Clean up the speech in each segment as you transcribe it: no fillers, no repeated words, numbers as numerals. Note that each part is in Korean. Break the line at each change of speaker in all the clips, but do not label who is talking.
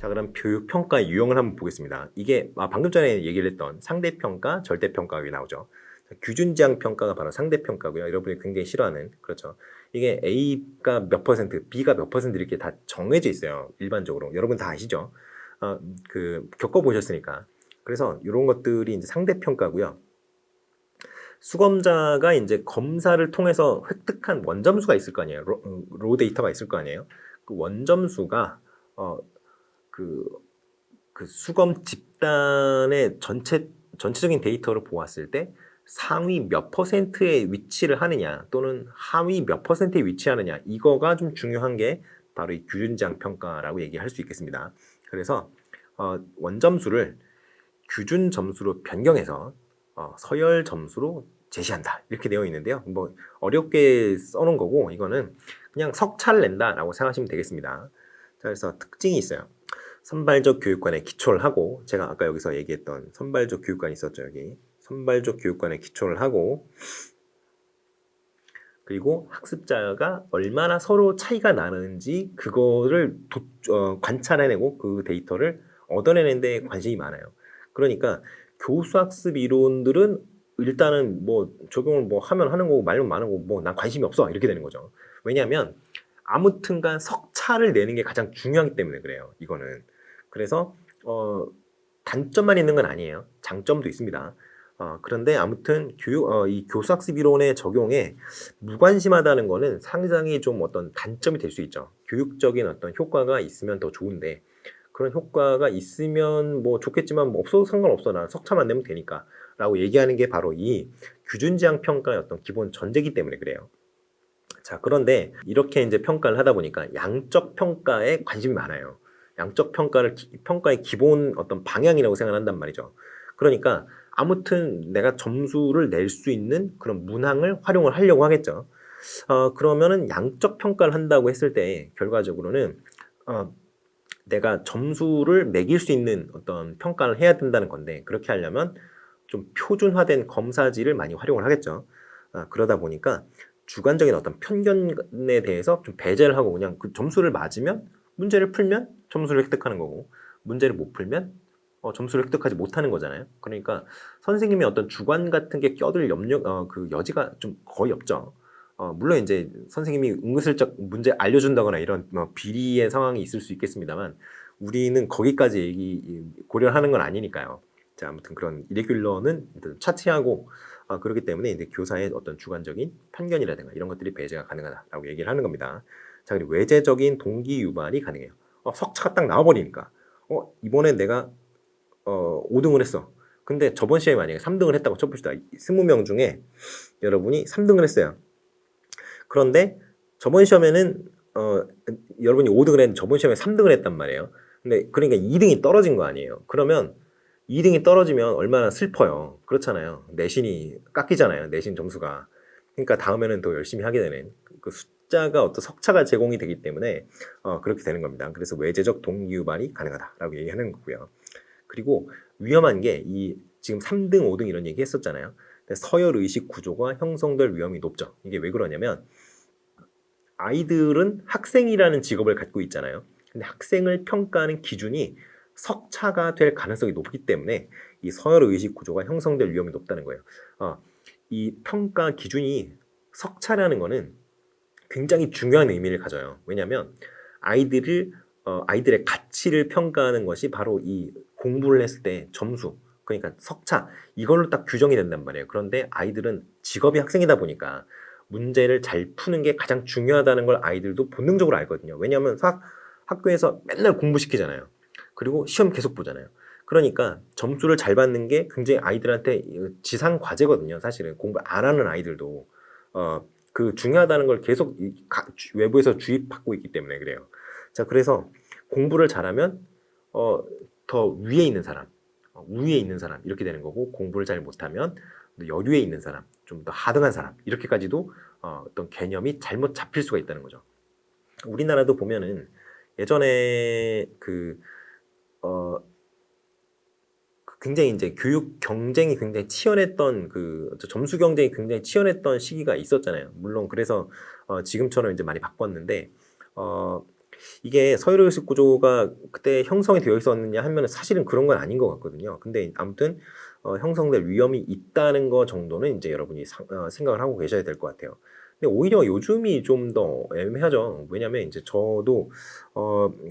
자, 그럼 교육평가의 유형을 한번 보겠습니다. 이게 방금 전에 얘기를 했던 상대평가, 절대평가가 나오죠. 자, 규준지향평가가 바로 상대평가고요. 여러분이 굉장히 싫어하는, 그렇죠. 이게 A가 몇 퍼센트, B가 몇 퍼센트 이렇게 다 정해져 있어요. 일반적으로. 여러분 다 아시죠? 겪어보셨으니까. 그래서 이런 것들이 이제 상대평가고요. 수검자가 이제 검사를 통해서 획득한 원점수가 있을 거 아니에요. 로 데이터가 있을 거 아니에요. 그 원점수가 그 수검 집단의 전체적인 데이터를 보았을 때 상위 몇 퍼센트에 위치를 하느냐 또는 하위 몇 퍼센트에 위치하느냐, 이거가 좀 중요한 게 바로 이 규준지향 평가라고 얘기할 수 있겠습니다. 그래서 원점수를 규준 점수로 변경해서 서열 점수로 제시한다, 이렇게 되어 있는데요. 뭐 어렵게 써놓은 거고, 이거는 그냥 석차를 낸다라고 생각하시면 되겠습니다. 자, 그래서 특징이 있어요. 선발적 교육관에 기초를 하고, 제가 아까 여기서 얘기했던 선발적 교육관이 있었죠. 여기 선발적 교육관에 기초를 하고, 그리고 학습자가 얼마나 서로 차이가 나는지 그거를 관찰해내고 그 데이터를 얻어내는 데 관심이 많아요. 그러니까 교수학습 이론들은 일단은 뭐 적용을 뭐 하면 하는 거고 말면 마는 거고 뭐 난 관심이 없어, 이렇게 되는 거죠. 왜냐하면 아무튼간 석차를 내는 게 가장 중요하기 때문에 그래요. 이거는. 그래서 단점만 있는 건 아니에요. 장점도 있습니다. 그런데 아무튼 이 교수학습 이론의 적용에 무관심하다는 거는 상당히 좀 어떤 단점이 될 수 있죠. 교육적인 어떤 효과가 있으면 더 좋은데, 그런 효과가 있으면 뭐 좋겠지만 뭐 없어도 상관없어, 난 석차만 내면 되니까 라고 얘기하는 게 바로 이 규준지향 평가의 어떤 기본 전제이기 때문에 그래요. 자, 그런데 이렇게 이제 평가를 하다 보니까 양적 평가에 관심이 많아요. 양적 평가의 기본 어떤 방향이라고 생각한단 말이죠. 그러니까 아무튼 내가 점수를 낼 수 있는 그런 문항을 활용을 하려고 하겠죠. 그러면은 양적 평가를 한다고 했을 때 결과적으로는 내가 점수를 매길 수 있는 어떤 평가를 해야 된다는 건데, 그렇게 하려면 좀 표준화된 검사지를 많이 활용을 하겠죠. 그러다 보니까 주관적인 어떤 편견에 대해서 좀 배제를 하고, 그냥 그 점수를 맞으면 문제를 풀면 점수를 획득하는 거고, 문제를 못 풀면 점수를 획득하지 못하는 거잖아요. 그러니까 선생님의 어떤 주관 같은 게 껴들 그 여지가 좀 거의 없죠. 물론 이제 선생님이 은근슬쩍 문제 알려준다거나 이런 비리의 상황이 있을 수 있겠습니다만, 우리는 거기까지 고려하는 건 아니니까요. 자, 아무튼 그런 이레귤러는 차치하고, 그렇기 때문에 이제 교사의 어떤 주관적인 편견이라든가 이런 것들이 배제가 가능하다라고 얘기를 하는 겁니다. 자, 그리고 외제적인 동기 유발이 가능해요. 석차가 딱 나와버리니까 이번에 내가 5등을 했어. 근데 저번 시험에 만약에 3등을 했다고 쳐봅시다. 20명 중에 여러분이 3등을 했어요. 그런데 저번 시험에는 여러분이 5등을 했는데 저번 시험에 3등을 했단 말이에요. 근데 그러니까 2등이 떨어진 거 아니에요. 그러면 2등이 떨어지면 얼마나 슬퍼요. 그렇잖아요. 내신이 깎이잖아요. 내신 점수가. 그러니까 다음에는 더 열심히 하게 되는 그 숫자가 어떤 석차가 제공이 되기 때문에 그렇게 되는 겁니다. 그래서 외제적 동기유발이 가능하다라고 얘기하는 거고요. 그리고 위험한 게 이 지금 3등, 5등 이런 얘기 했었잖아요. 서열 의식 구조가 형성될 위험이 높죠. 이게 왜 그러냐면 아이들은 학생이라는 직업을 갖고 있잖아요. 근데 학생을 평가하는 기준이 석차가 될 가능성이 높기 때문에 이 서열 의식 구조가 형성될 위험이 높다는 거예요. 이 평가 기준이 석차라는 거는 굉장히 중요한 의미를 가져요. 왜냐하면 아이들의 가치를 평가하는 것이 바로 이 공부를 했을 때 점수, 그러니까 석차, 이걸로 딱 규정이 된단 말이에요. 그런데 아이들은 직업이 학생이다 보니까 문제를 잘 푸는 게 가장 중요하다는 걸 아이들도 본능적으로 알거든요. 왜냐하면 학교에서 맨날 공부시키잖아요. 그리고 시험 계속 보잖아요. 그러니까 점수를 잘 받는 게 굉장히 아이들한테 지상 과제거든요. 사실은 공부 안 하는 아이들도 그 중요하다는 걸 계속 외부에서 주입받고 있기 때문에 그래요. 자, 그래서 공부를 잘하면 더 위에 있는 사람, 우위에 있는 사람 이렇게 되는 거고, 공부를 잘 못하면 여류에 있는 사람, 좀 더 하등한 사람, 이렇게까지도 어떤 개념이 잘못 잡힐 수가 있다는 거죠. 우리나라도 보면은 예전에 굉장히 이제 교육 경쟁이 굉장히 치열했던 점수 경쟁이 굉장히 치열했던 시기가 있었잖아요. 물론 그래서 지금처럼 이제 많이 바꿨는데 이게 서열의식 구조가 그때 형성이 되어 있었느냐 하면 사실은 그런 건 아닌 것 같거든요. 근데 아무튼 형성될 위험이 있다는 거 정도는 이제 여러분이 생각을 하고 계셔야 될 것 같아요. 근데 오히려 요즘이 좀 더 애매하죠. 왜냐면 이제 저도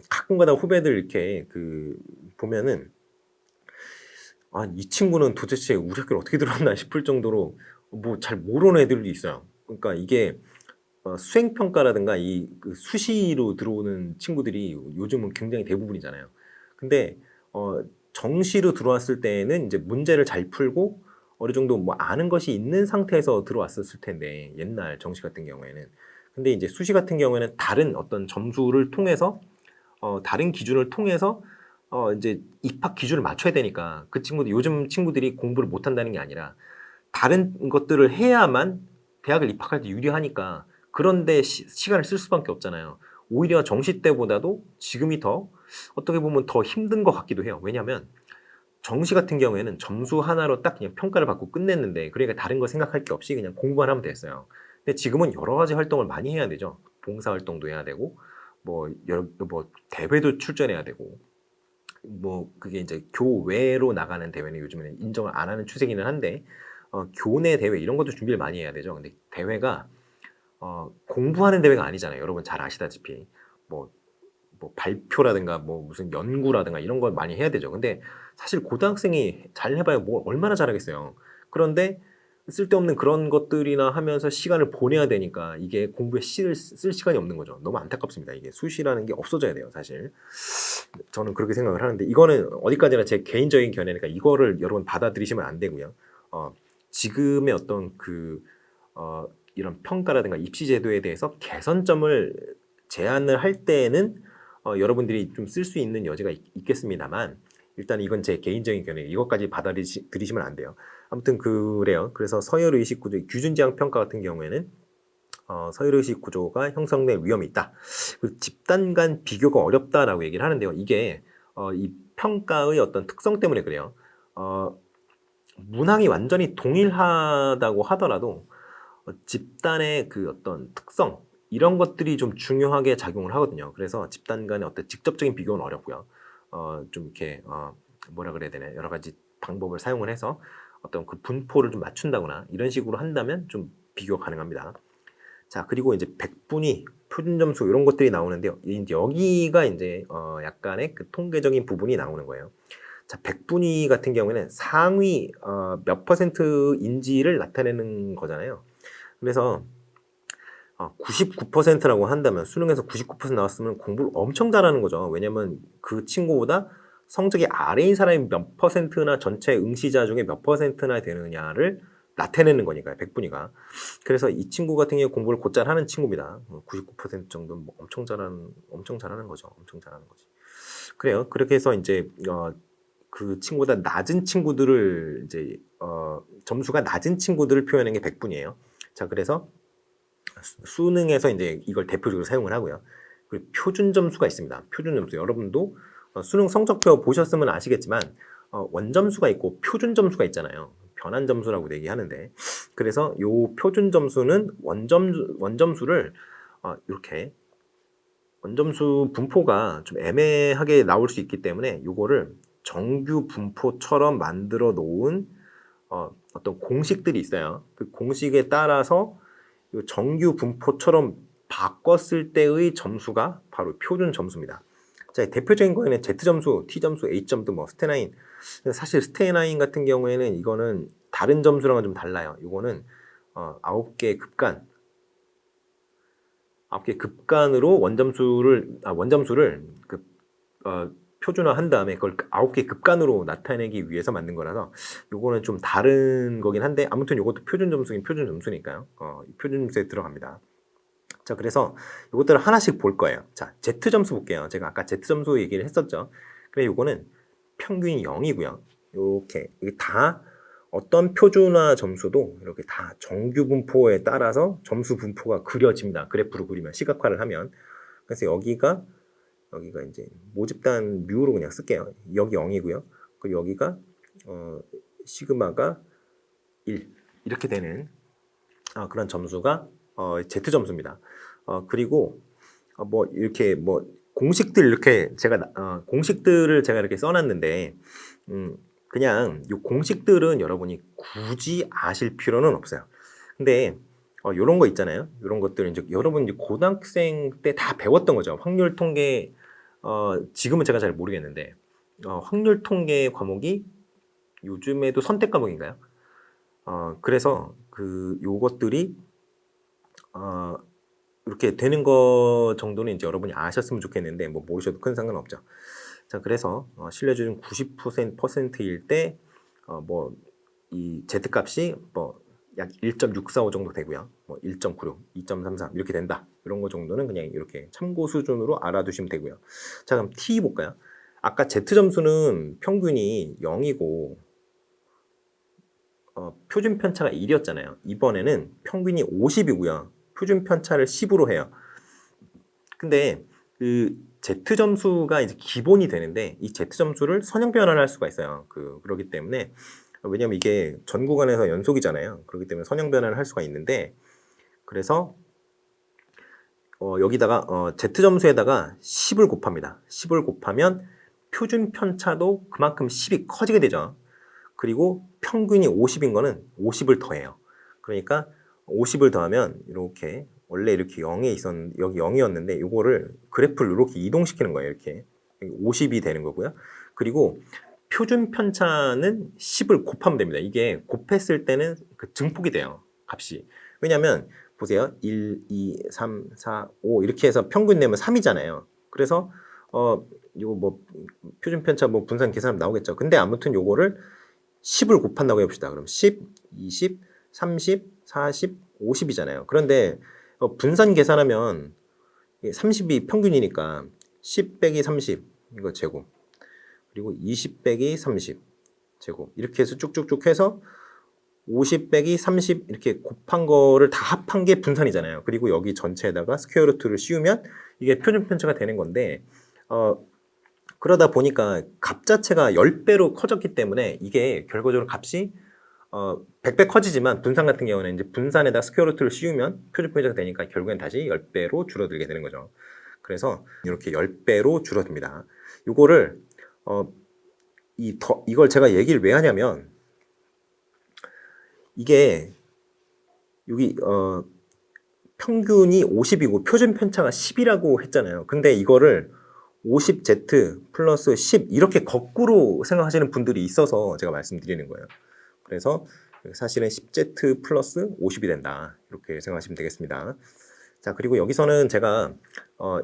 가끔가다 후배들 이렇게 그 보면은 아, 이 친구는 도대체 우리 학교를 어떻게 들어왔나 싶을 정도로 뭐 잘 모르는 애들도 있어요. 그러니까 이게 수행평가라든가 그 수시로 들어오는 친구들이 요즘은 굉장히 대부분이잖아요. 근데 정시로 들어왔을 때는 이제 문제를 잘 풀고 어느 정도 뭐 아는 것이 있는 상태에서 들어왔었을 텐데 옛날 정시 같은 경우에는. 근데 이제 수시 같은 경우에는 다른 어떤 점수를 통해서 다른 기준을 통해서 이제 입학 기준을 맞춰야 되니까 그 친구들 요즘 친구들이 공부를 못한다는 게 아니라 다른 것들을 해야만 대학을 입학할 때 유리하니까 그런데 시간을 쓸 수밖에 없잖아요. 오히려 정시 때보다도 지금이 더 어떻게 보면 더 힘든 것 같기도 해요. 왜냐하면 정시 같은 경우에는 점수 하나로 딱 그냥 평가를 받고 끝냈는데 그러니까 다른 거 생각할 게 없이 그냥 공부만 하면 됐어요. 근데 지금은 여러 가지 활동을 많이 해야 되죠. 봉사 활동도 해야 되고 뭐 대회도 출전해야 되고 뭐 그게 이제 교외로 나가는 대회는 요즘에는 인정을 안 하는 추세기는 한데 교내 대회 이런 것도 준비를 많이 해야 되죠. 근데 대회가 공부하는 대회가 아니잖아요. 여러분 잘 아시다시피 뭐, 뭐 발표라든가 뭐 무슨 연구라든가 이런 걸 많이 해야 되죠. 근데 사실 고등학생이 잘 해봐야 뭐 얼마나 잘하겠어요. 그런데 쓸데없는 그런 것들이나 하면서 시간을 보내야 되니까 이게 공부에 쓸 시간이 없는 거죠. 너무 안타깝습니다. 이게 수시라는 게 없어져야 돼요, 사실. 저는 그렇게 생각을 하는데 이거는 어디까지나 제 개인적인 견해니까 이거를 여러분 받아들이시면 안 되고요. 지금의 어떤 이런 평가라든가 입시 제도에 대해서 개선점을 제안을 할 때에는 여러분들이 좀 쓸 수 있는 여지가 있겠습니다만 일단 이건 제 개인적인 견해 이것까지 받아들이시면 안 돼요. 아무튼 그래요. 그래서 서열의식 구조 규준지향 평가 같은 경우에는 서열의식 구조가 형성될 위험이 있다. 그리고 집단 간 비교가 어렵다라고 얘기를 하는데요. 이게 이 평가의 어떤 특성 때문에 그래요. 문항이 완전히 동일하다고 하더라도 집단의 그 어떤 특성 이런 것들이 좀 중요하게 작용을 하거든요. 그래서 집단 간의 어떤 직접적인 비교는 어렵고요. 좀 이렇게 뭐라 그래야 되나 여러 가지 방법을 사용을 해서 어떤 그 분포를 좀 맞춘다거나 이런 식으로 한다면 좀 비교 가능합니다. 자, 그리고 이제 백분위, 표준 점수 이런 것들이 나오는데요. 이제 여기가 이제 약간의 그 통계적인 부분이 나오는 거예요. 자, 백분위 같은 경우에는 상위 몇 퍼센트인지를 나타내는 거잖아요. 그래서 99%라고 한다면 수능에서 99% 나왔으면 공부를 엄청 잘하는 거죠. 왜냐면 그 친구보다 성적이 아래인 사람이 몇 퍼센트나 전체 응시자 중에 몇 퍼센트나 되느냐를 나타내는 거니까요. 백분위가. 그래서 이 친구 같은 경우에 공부를 곧잘 하는 친구입니다. 99% 정도는 뭐 엄청 잘하는 거죠. 엄청 잘하는 거지. 그래요. 그렇게 해서 이제 그 친구보다 낮은 친구들을 이제 점수가 낮은 친구들을 표현하는 게 백분위예요. 자, 그래서 수능에서 이제 이걸 대표적으로 사용을 하고요. 그리고 표준 점수가 있습니다. 표준 점수. 여러분도 수능 성적표 보셨으면 아시겠지만 원점수가 있고 표준 점수가 있잖아요. 변환 점수라고 얘기하는데 그래서 요 표준 점수는 원점수를 이렇게 원점수 분포가 좀 애매하게 나올 수 있기 때문에 요거를 정규 분포처럼 만들어 놓은 어떤 공식들이 있어요. 그 공식에 따라서 정규 분포처럼 바꿨을 때의 점수가 바로 표준 점수입니다. 자, 대표적인 거에는 Z점수, T점수, A점도 뭐 스테나인. 사실 스테나인 같은 경우에는 이거는 다른 점수랑은 좀 달라요. 이거는 9개 급간 9개 급간으로 원점수를 표준화한 다음에 그걸 9개 급간으로 나타내기 위해서 만든 거라서 요거는 좀 다른 거긴 한데 아무튼 요것도 표준 점수긴 표준 점수니까요. 표준 점수에 들어갑니다. 자, 그래서 이것들을 하나씩 볼 거예요. 자, Z점수 볼게요. 제가 아까 Z점수 얘기를 했었죠. 그래, 요거는 평균이 0이고요. 이렇게 이게 다 어떤 표준화 점수도 이렇게 다 정규 분포에 따라서 점수 분포가 그려집니다. 그래프로 그리면 시각화를 하면. 그래서 여기가 이제 모집단 뮤로 그냥 쓸게요. 여기 0이고요. 그리고 여기가 시그마가 1 이렇게 되는 그런 점수가 Z점수입니다. 그리고 뭐 이렇게 뭐 공식들 이렇게 제가 공식들을 제가 이렇게 써놨는데 그냥 이 공식들은 여러분이 굳이 아실 필요는 없어요. 근데 이런 거 있잖아요. 이런 것들은 이제 여러분 이제 고등학생 때 다 배웠던 거죠. 확률 통계 지금은 제가 잘 모르겠는데 확률 통계 과목이 요즘에도 선택 과목인가요? 그래서 그 요것들이 이렇게 되는 거 정도는 이제 여러분이 아셨으면 좋겠는데 뭐 모르셔도 큰 상관없죠. 자, 그래서 신뢰주는 90%일 때 뭐 이 z 값이 뭐 약 1.645 정도 되고요. 뭐 1.96, 2.33 이렇게 된다. 이런 거 정도는 그냥 이렇게 참고 수준으로 알아두시면 되고요. 자, 그럼 t 볼까요? 아까 z 점수는 평균이 0이고 표준 편차가 1이었잖아요. 이번에는 평균이 50이고요. 표준 편차를 10으로 해요. 근데 그 Z 점수가 이제 기본이 되는데 이 Z 점수를 선형 변환을 할 수가 있어요. 그러기 때문에 왜냐면 이게 전 구간에서 연속이잖아요. 그렇기 때문에 선형 변환을 할 수가 있는데 그래서 여기다가 Z 점수에다가 10을 곱합니다. 10을 곱하면 표준 편차도 그만큼 10이 커지게 되죠. 그리고 평균이 50인 거는 50을 더해요. 그러니까 50을 더하면 이렇게 원래 이렇게 0에 있었는데 여기 0이었는데 이거를 그래프를 이렇게 이동시키는 거예요. 이렇게 50이 되는 거고요. 그리고 표준 편차는 10을 곱하면 됩니다. 이게 곱했을 때는 그 증폭이 돼요. 값이. 왜냐면 보세요. 1, 2, 3, 4, 5 이렇게 해서 평균 내면 3이잖아요. 그래서 이거 뭐 표준 편차 뭐 분산 계산하면 나오겠죠. 근데 아무튼 요거를 10을 곱한다고 해봅시다. 그럼 10, 20, 30, 40, 50이잖아요. 그런데 분산 계산하면 30이 평균이니까 10 빼기 30 이거 제곱 그리고 20 빼기 30 제곱 이렇게 해서 쭉쭉쭉 해서 50 빼기 30 이렇게 곱한 거를 다 합한 게 분산이잖아요. 그리고 여기 전체에다가 스퀘어 루트를 씌우면 이게 표준 편차가 되는 건데 그러다 보니까 값 자체가 10배로 커졌기 때문에 이게 결과적으로 값이 100배 커지지만 분산 같은 경우는 이제 분산에다 스퀘어 루트를 씌우면 표준 편차가 되니까 결국엔 다시 10배로 줄어들게 되는 거죠. 그래서 이렇게 10배로 줄어듭니다. 이거를 이걸 제가 얘기를 왜 하냐면 이게 여기 평균이 50이고 표준 편차가 10이라고 했잖아요. 근데 이거를 50Z 플러스 10 이렇게 거꾸로 생각하시는 분들이 있어서 제가 말씀드리는 거예요. 그래서 사실은 10Z 플러스 50이 된다. 이렇게 생각하시면 되겠습니다. 자, 그리고 여기서는 제가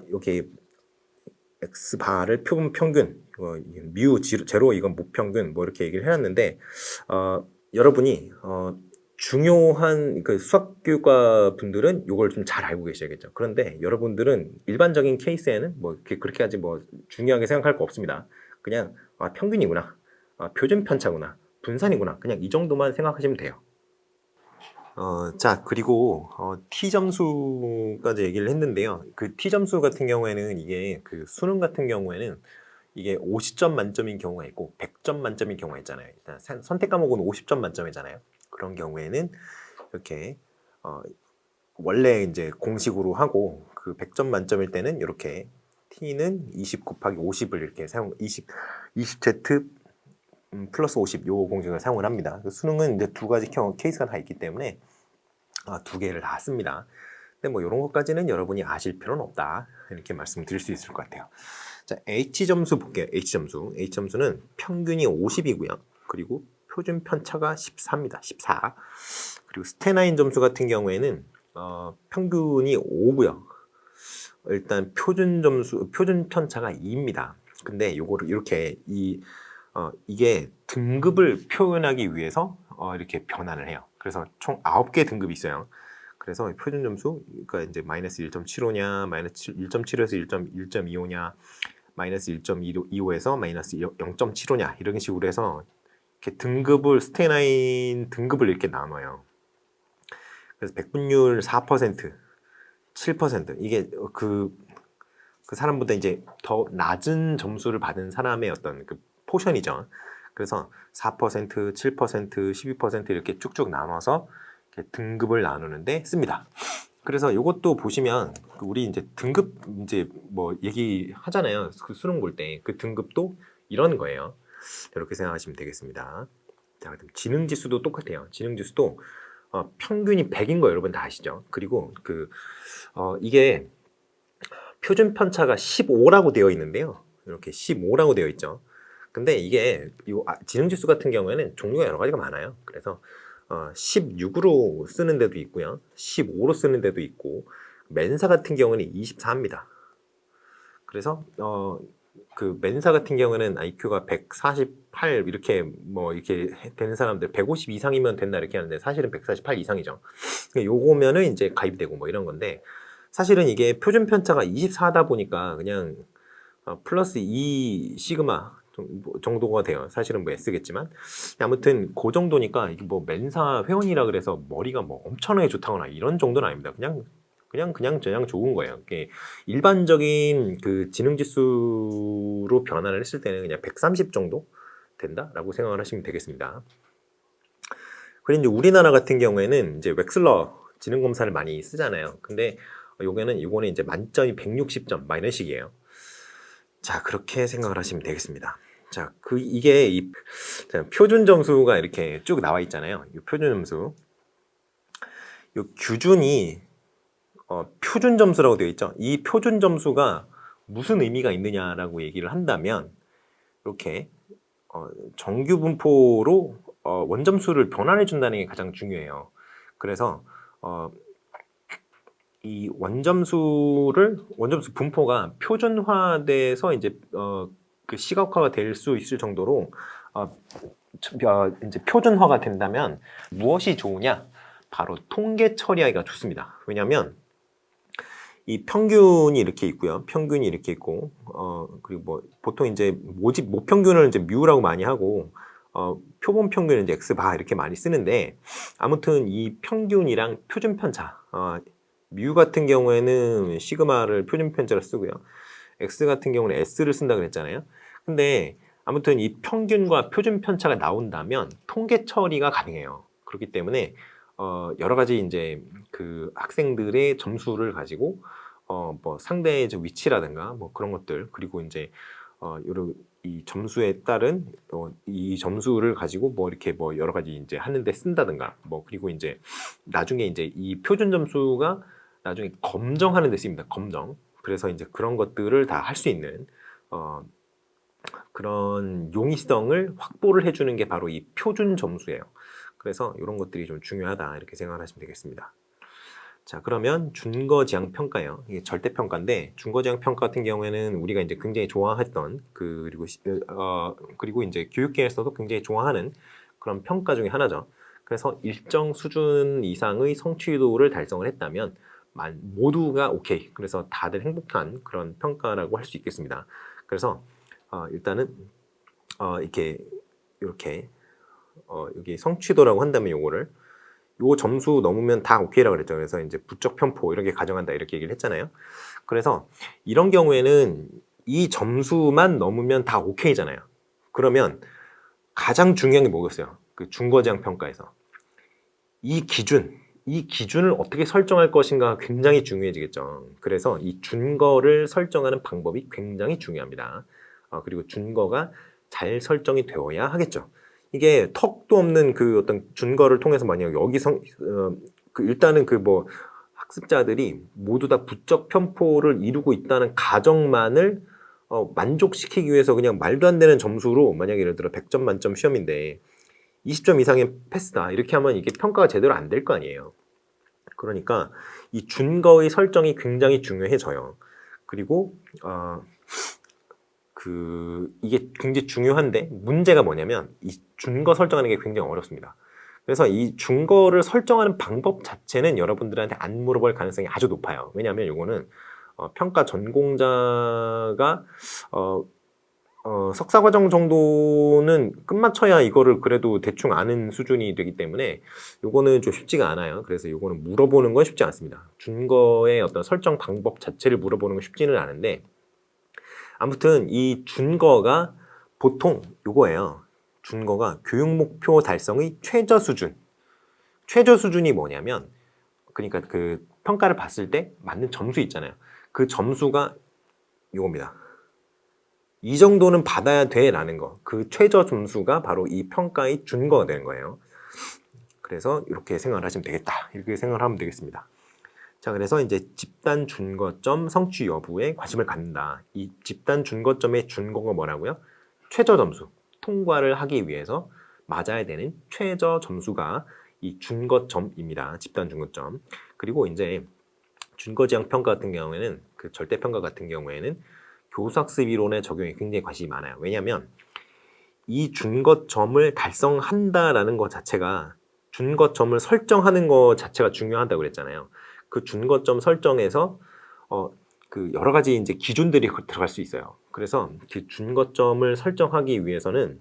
이렇게 X바를 표본 평균, 뮤 제로 이건 모평균 뭐 이렇게 얘기를 해놨는데 여러분이 중요한 그 수학교육과 분들은 이걸 좀 잘 알고 계셔야겠죠. 그런데 여러분들은 일반적인 케이스에는 뭐 그렇게까지 뭐 중요하게 생각할 거 없습니다. 그냥 평균이구나, 표준 편차구나, 분산이구나, 그냥 이 정도만 생각하시면 돼요. 자, 그리고 T 점수까지 얘기를 했는데요. 그 T 점수 같은 경우에는 이게 그 수능 같은 경우에는 이게 50점 만점인 경우가 있고 100점 만점인 경우가 있잖아요. 일단 선택 과목은 50점 만점이잖아요. 그런 경우에는 이렇게 원래 이제 공식으로 하고 그 100점 만점일 때는 이렇게 T는 20 곱하기 50을 이렇게 20Z 플러스 50 요 공식을 사용을 합니다. 수능은 이제 두 가지 케이스가 다 있기 때문에 두 개를 다 씁니다. 근데 뭐 이런 것까지는 여러분이 아실 필요는 없다. 이렇게 말씀드릴 수 있을 것 같아요. 자, H 점수 볼게요. H 점수. H 점수는 평균이 50이고요. 그리고 표준 편차가 14입니다. 14. 그리고 스테나인 점수 같은 경우에는 평균이 5고요. 일단 표준 편차가 2입니다. 근데 요거를 이렇게 이게 등급을 표현하기 위해서 이렇게 변환을 해요. 그래서 총 9개 등급이 있어요. 그래서 표준 점수, 그러니까 이제 마이너스 1.75냐, 마이너스 1.75에서 1.25냐, 마이너스 1.25에서 마이너스 0.75냐 이런 식으로 해서 이렇게 등급을 스테나인 등급을 이렇게 나눠요. 그래서 백분율 4%, 7% 이게 그 사람보다 이제 더 낮은 점수를 받은 사람의 어떤 그 포션이죠. 그래서 4%, 7%, 12% 이렇게 쭉쭉 나눠서 이렇게 등급을 나누는데 씁니다. 그래서 이것도 보시면 우리 이제 등급 이제 뭐 얘기하잖아요. 그 수능 볼 때 그 등급도 이런 거예요. 이렇게 생각하시면 되겠습니다. 자, 그럼 지능 지수도 똑같아요. 지능 지수도 평균이 100인 거 여러분 다 아시죠? 그리고 이게 표준 편차가 15라고 되어 있는데요. 이렇게 15라고 되어 있죠. 근데 이게 지능 지수 같은 경우에는 종류가 여러 가지가 많아요. 그래서 16으로 쓰는 데도 있고요. 15로 쓰는 데도 있고 멘사 같은 경우는 24입니다. 그래서 그 멘사 같은 경우는 IQ가 148 이렇게 뭐 이렇게 되는 사람들 150 이상이면 된다 이렇게 하는데 사실은 148 이상이죠. 요거면은 이제 가입되고 뭐 이런 건데 사실은 이게 표준 편차가 24다 보니까 그냥 플러스 2 시그마 정도가 돼요. 사실은 뭐 S겠지만 아무튼 그 정도니까 이게 뭐 멘사 회원이라 그래서 머리가 뭐 엄청나게 좋다거나 이런 정도는 아닙니다. 그냥 좋은 거예요. 이게 일반적인 그 지능 지수로 변환을 했을 때는 그냥 130 정도 된다라고 생각을 하시면 되겠습니다. 그리고 이제 우리나라 같은 경우에는 이제 웩슬러 지능 검사를 많이 쓰잖아요. 근데 요거는 이제 만점이 160점 막 이런 식이에요. 자, 그렇게 생각을 하시면 되겠습니다. 자, 이게 표준 점수가 이렇게 쭉 나와 있잖아요. 이 표준 점수. 이 규준이 표준 점수라고 되어 있죠. 이 표준 점수가 무슨 의미가 있느냐라고 얘기를 한다면 이렇게 정규 분포로 원점수를 변환해 준다는 게 가장 중요해요. 그래서 이 원점수 분포가 표준화돼서 이제 그 시각화가 될 수 있을 정도로 이제 표준화가 된다면 무엇이 좋으냐? 바로 통계 처리하기가 좋습니다. 왜냐하면 이 평균이 이렇게 있고요. 평균이 이렇게 있고 그리고 뭐 보통 이제 모평균을 이제 뮤라고 많이 하고 표본 평균은 이제 X바 이렇게 많이 쓰는데 아무튼 이 평균이랑 표준 편차 뮤 같은 경우에는 시그마를 표준 편차로 쓰고요. X 같은 경우는 S를 쓴다 그랬잖아요. 근데 아무튼 이 평균과 표준 편차가 나온다면 통계 처리가 가능해요. 그렇기 때문에 여러 가지 이제 그 학생들의 점수를 가지고 뭐 상대의 위치라든가 뭐 그런 것들 그리고 이제 이 점수에 따른 이 점수를 가지고 뭐 이렇게 뭐 여러 가지 이제 하는데 쓴다든가 뭐 그리고 이제 나중에 이제 이 표준 점수가 나중에 검정하는 데 쓰입니다. 검정. 그래서 이제 그런 것들을 다 할 수 있는 그런 용이성을 확보를 해주는 게 바로 이 표준 점수예요. 그래서 이런 것들이 좀 중요하다 이렇게 생각을 하시면 되겠습니다. 자, 그러면 준거지향 평가예요. 이게 절대 평가인데 준거지향 평가 같은 경우에는 우리가 이제 굉장히 좋아했던 그리고 이제 교육계에서도 굉장히 좋아하는 그런 평가 중에 하나죠. 그래서 일정 수준 이상의 성취도를 달성을 했다면 모두가 오케이. 그래서 다들 행복한 그런 평가라고 할 수 있겠습니다. 그래서 일단은 이렇게 여기 성취도라고 한다면 요 점수 넘으면 다 오케이라고 그랬죠. 그래서 이제 부적 편포 이렇게 가정한다 이렇게 얘기를 했잖아요. 그래서 이런 경우에는 이 점수만 넘으면 다 오케이잖아요. 그러면 가장 중요한 게 뭐겠어요? 그 준거지향 평가에서 이 기준을 어떻게 설정할 것인가 굉장히 중요해지겠죠. 그래서 이 준거를 설정하는 방법이 굉장히 중요합니다. 그리고 준거가 잘 설정이 되어야 하겠죠. 이게 턱도 없는 그 어떤 준거를 통해서 만약 일단은 뭐 학습자들이 모두 다 부적 편포를 이루고 있다는 가정만을 만족시키기 위해서 그냥 말도 안 되는 점수로 만약에 예를 들어 100점 만점 시험인데 20점 이상의 패스다 이렇게 하면 이게 평가가 제대로 안 될 거 아니에요. 그러니까 이 준거의 설정이 굉장히 중요해져요. 그리고 이게 굉장히 중요한데 문제가 뭐냐면 이 준거 설정하는 게 굉장히 어렵습니다. 그래서 이 준거를 설정하는 방법 자체는 여러분들한테 안 물어볼 가능성이 아주 높아요. 왜냐하면 이거는 평가 전공자가 석사과정 정도는 끝마쳐야 이거를 그래도 대충 아는 수준이 되기 때문에 요거는 좀 쉽지가 않아요. 그래서 요거는 물어보는 건 쉽지 않습니다. 준거의 어떤 설정 방법 자체를 물어보는 건 쉽지는 않은데 아무튼 이 준거가 보통 요거예요. 준거가 교육 목표 달성의 최저 수준. 최저 수준이 뭐냐면 그러니까 평가를 봤을 때 맞는 점수 있잖아요. 그 점수가 이겁니다. 이 정도는 받아야 돼 라는 거. 그 최저 점수가 바로 이 평가의 준거가 되는 거예요. 그래서 이렇게 생각을 하시면 되겠다. 이렇게 생각을 하면 되겠습니다. 자, 그래서 이제 집단 준거점 성취 여부에 관심을 갖는다. 이 집단 준거점의 준거가 뭐라고요? 최저 점수. 통과를 하기 위해서 맞아야 되는 최저 점수가 이 준거점입니다. 집단 준거점. 그리고 이제 준거지향 평가 같은 경우에는 그 절대 평가 같은 경우에는 교수학습 이론의 적용에 굉장히 관심이 많아요. 왜냐하면 이 준거점을 달성한다라는 것 자체가 준거점을 설정하는 것 자체가 중요하다고 그랬잖아요. 그 준거점 설정에서 그 여러 가지 이제 기준들이 들어갈 수 있어요. 그래서 그 준거점을 설정하기 위해서는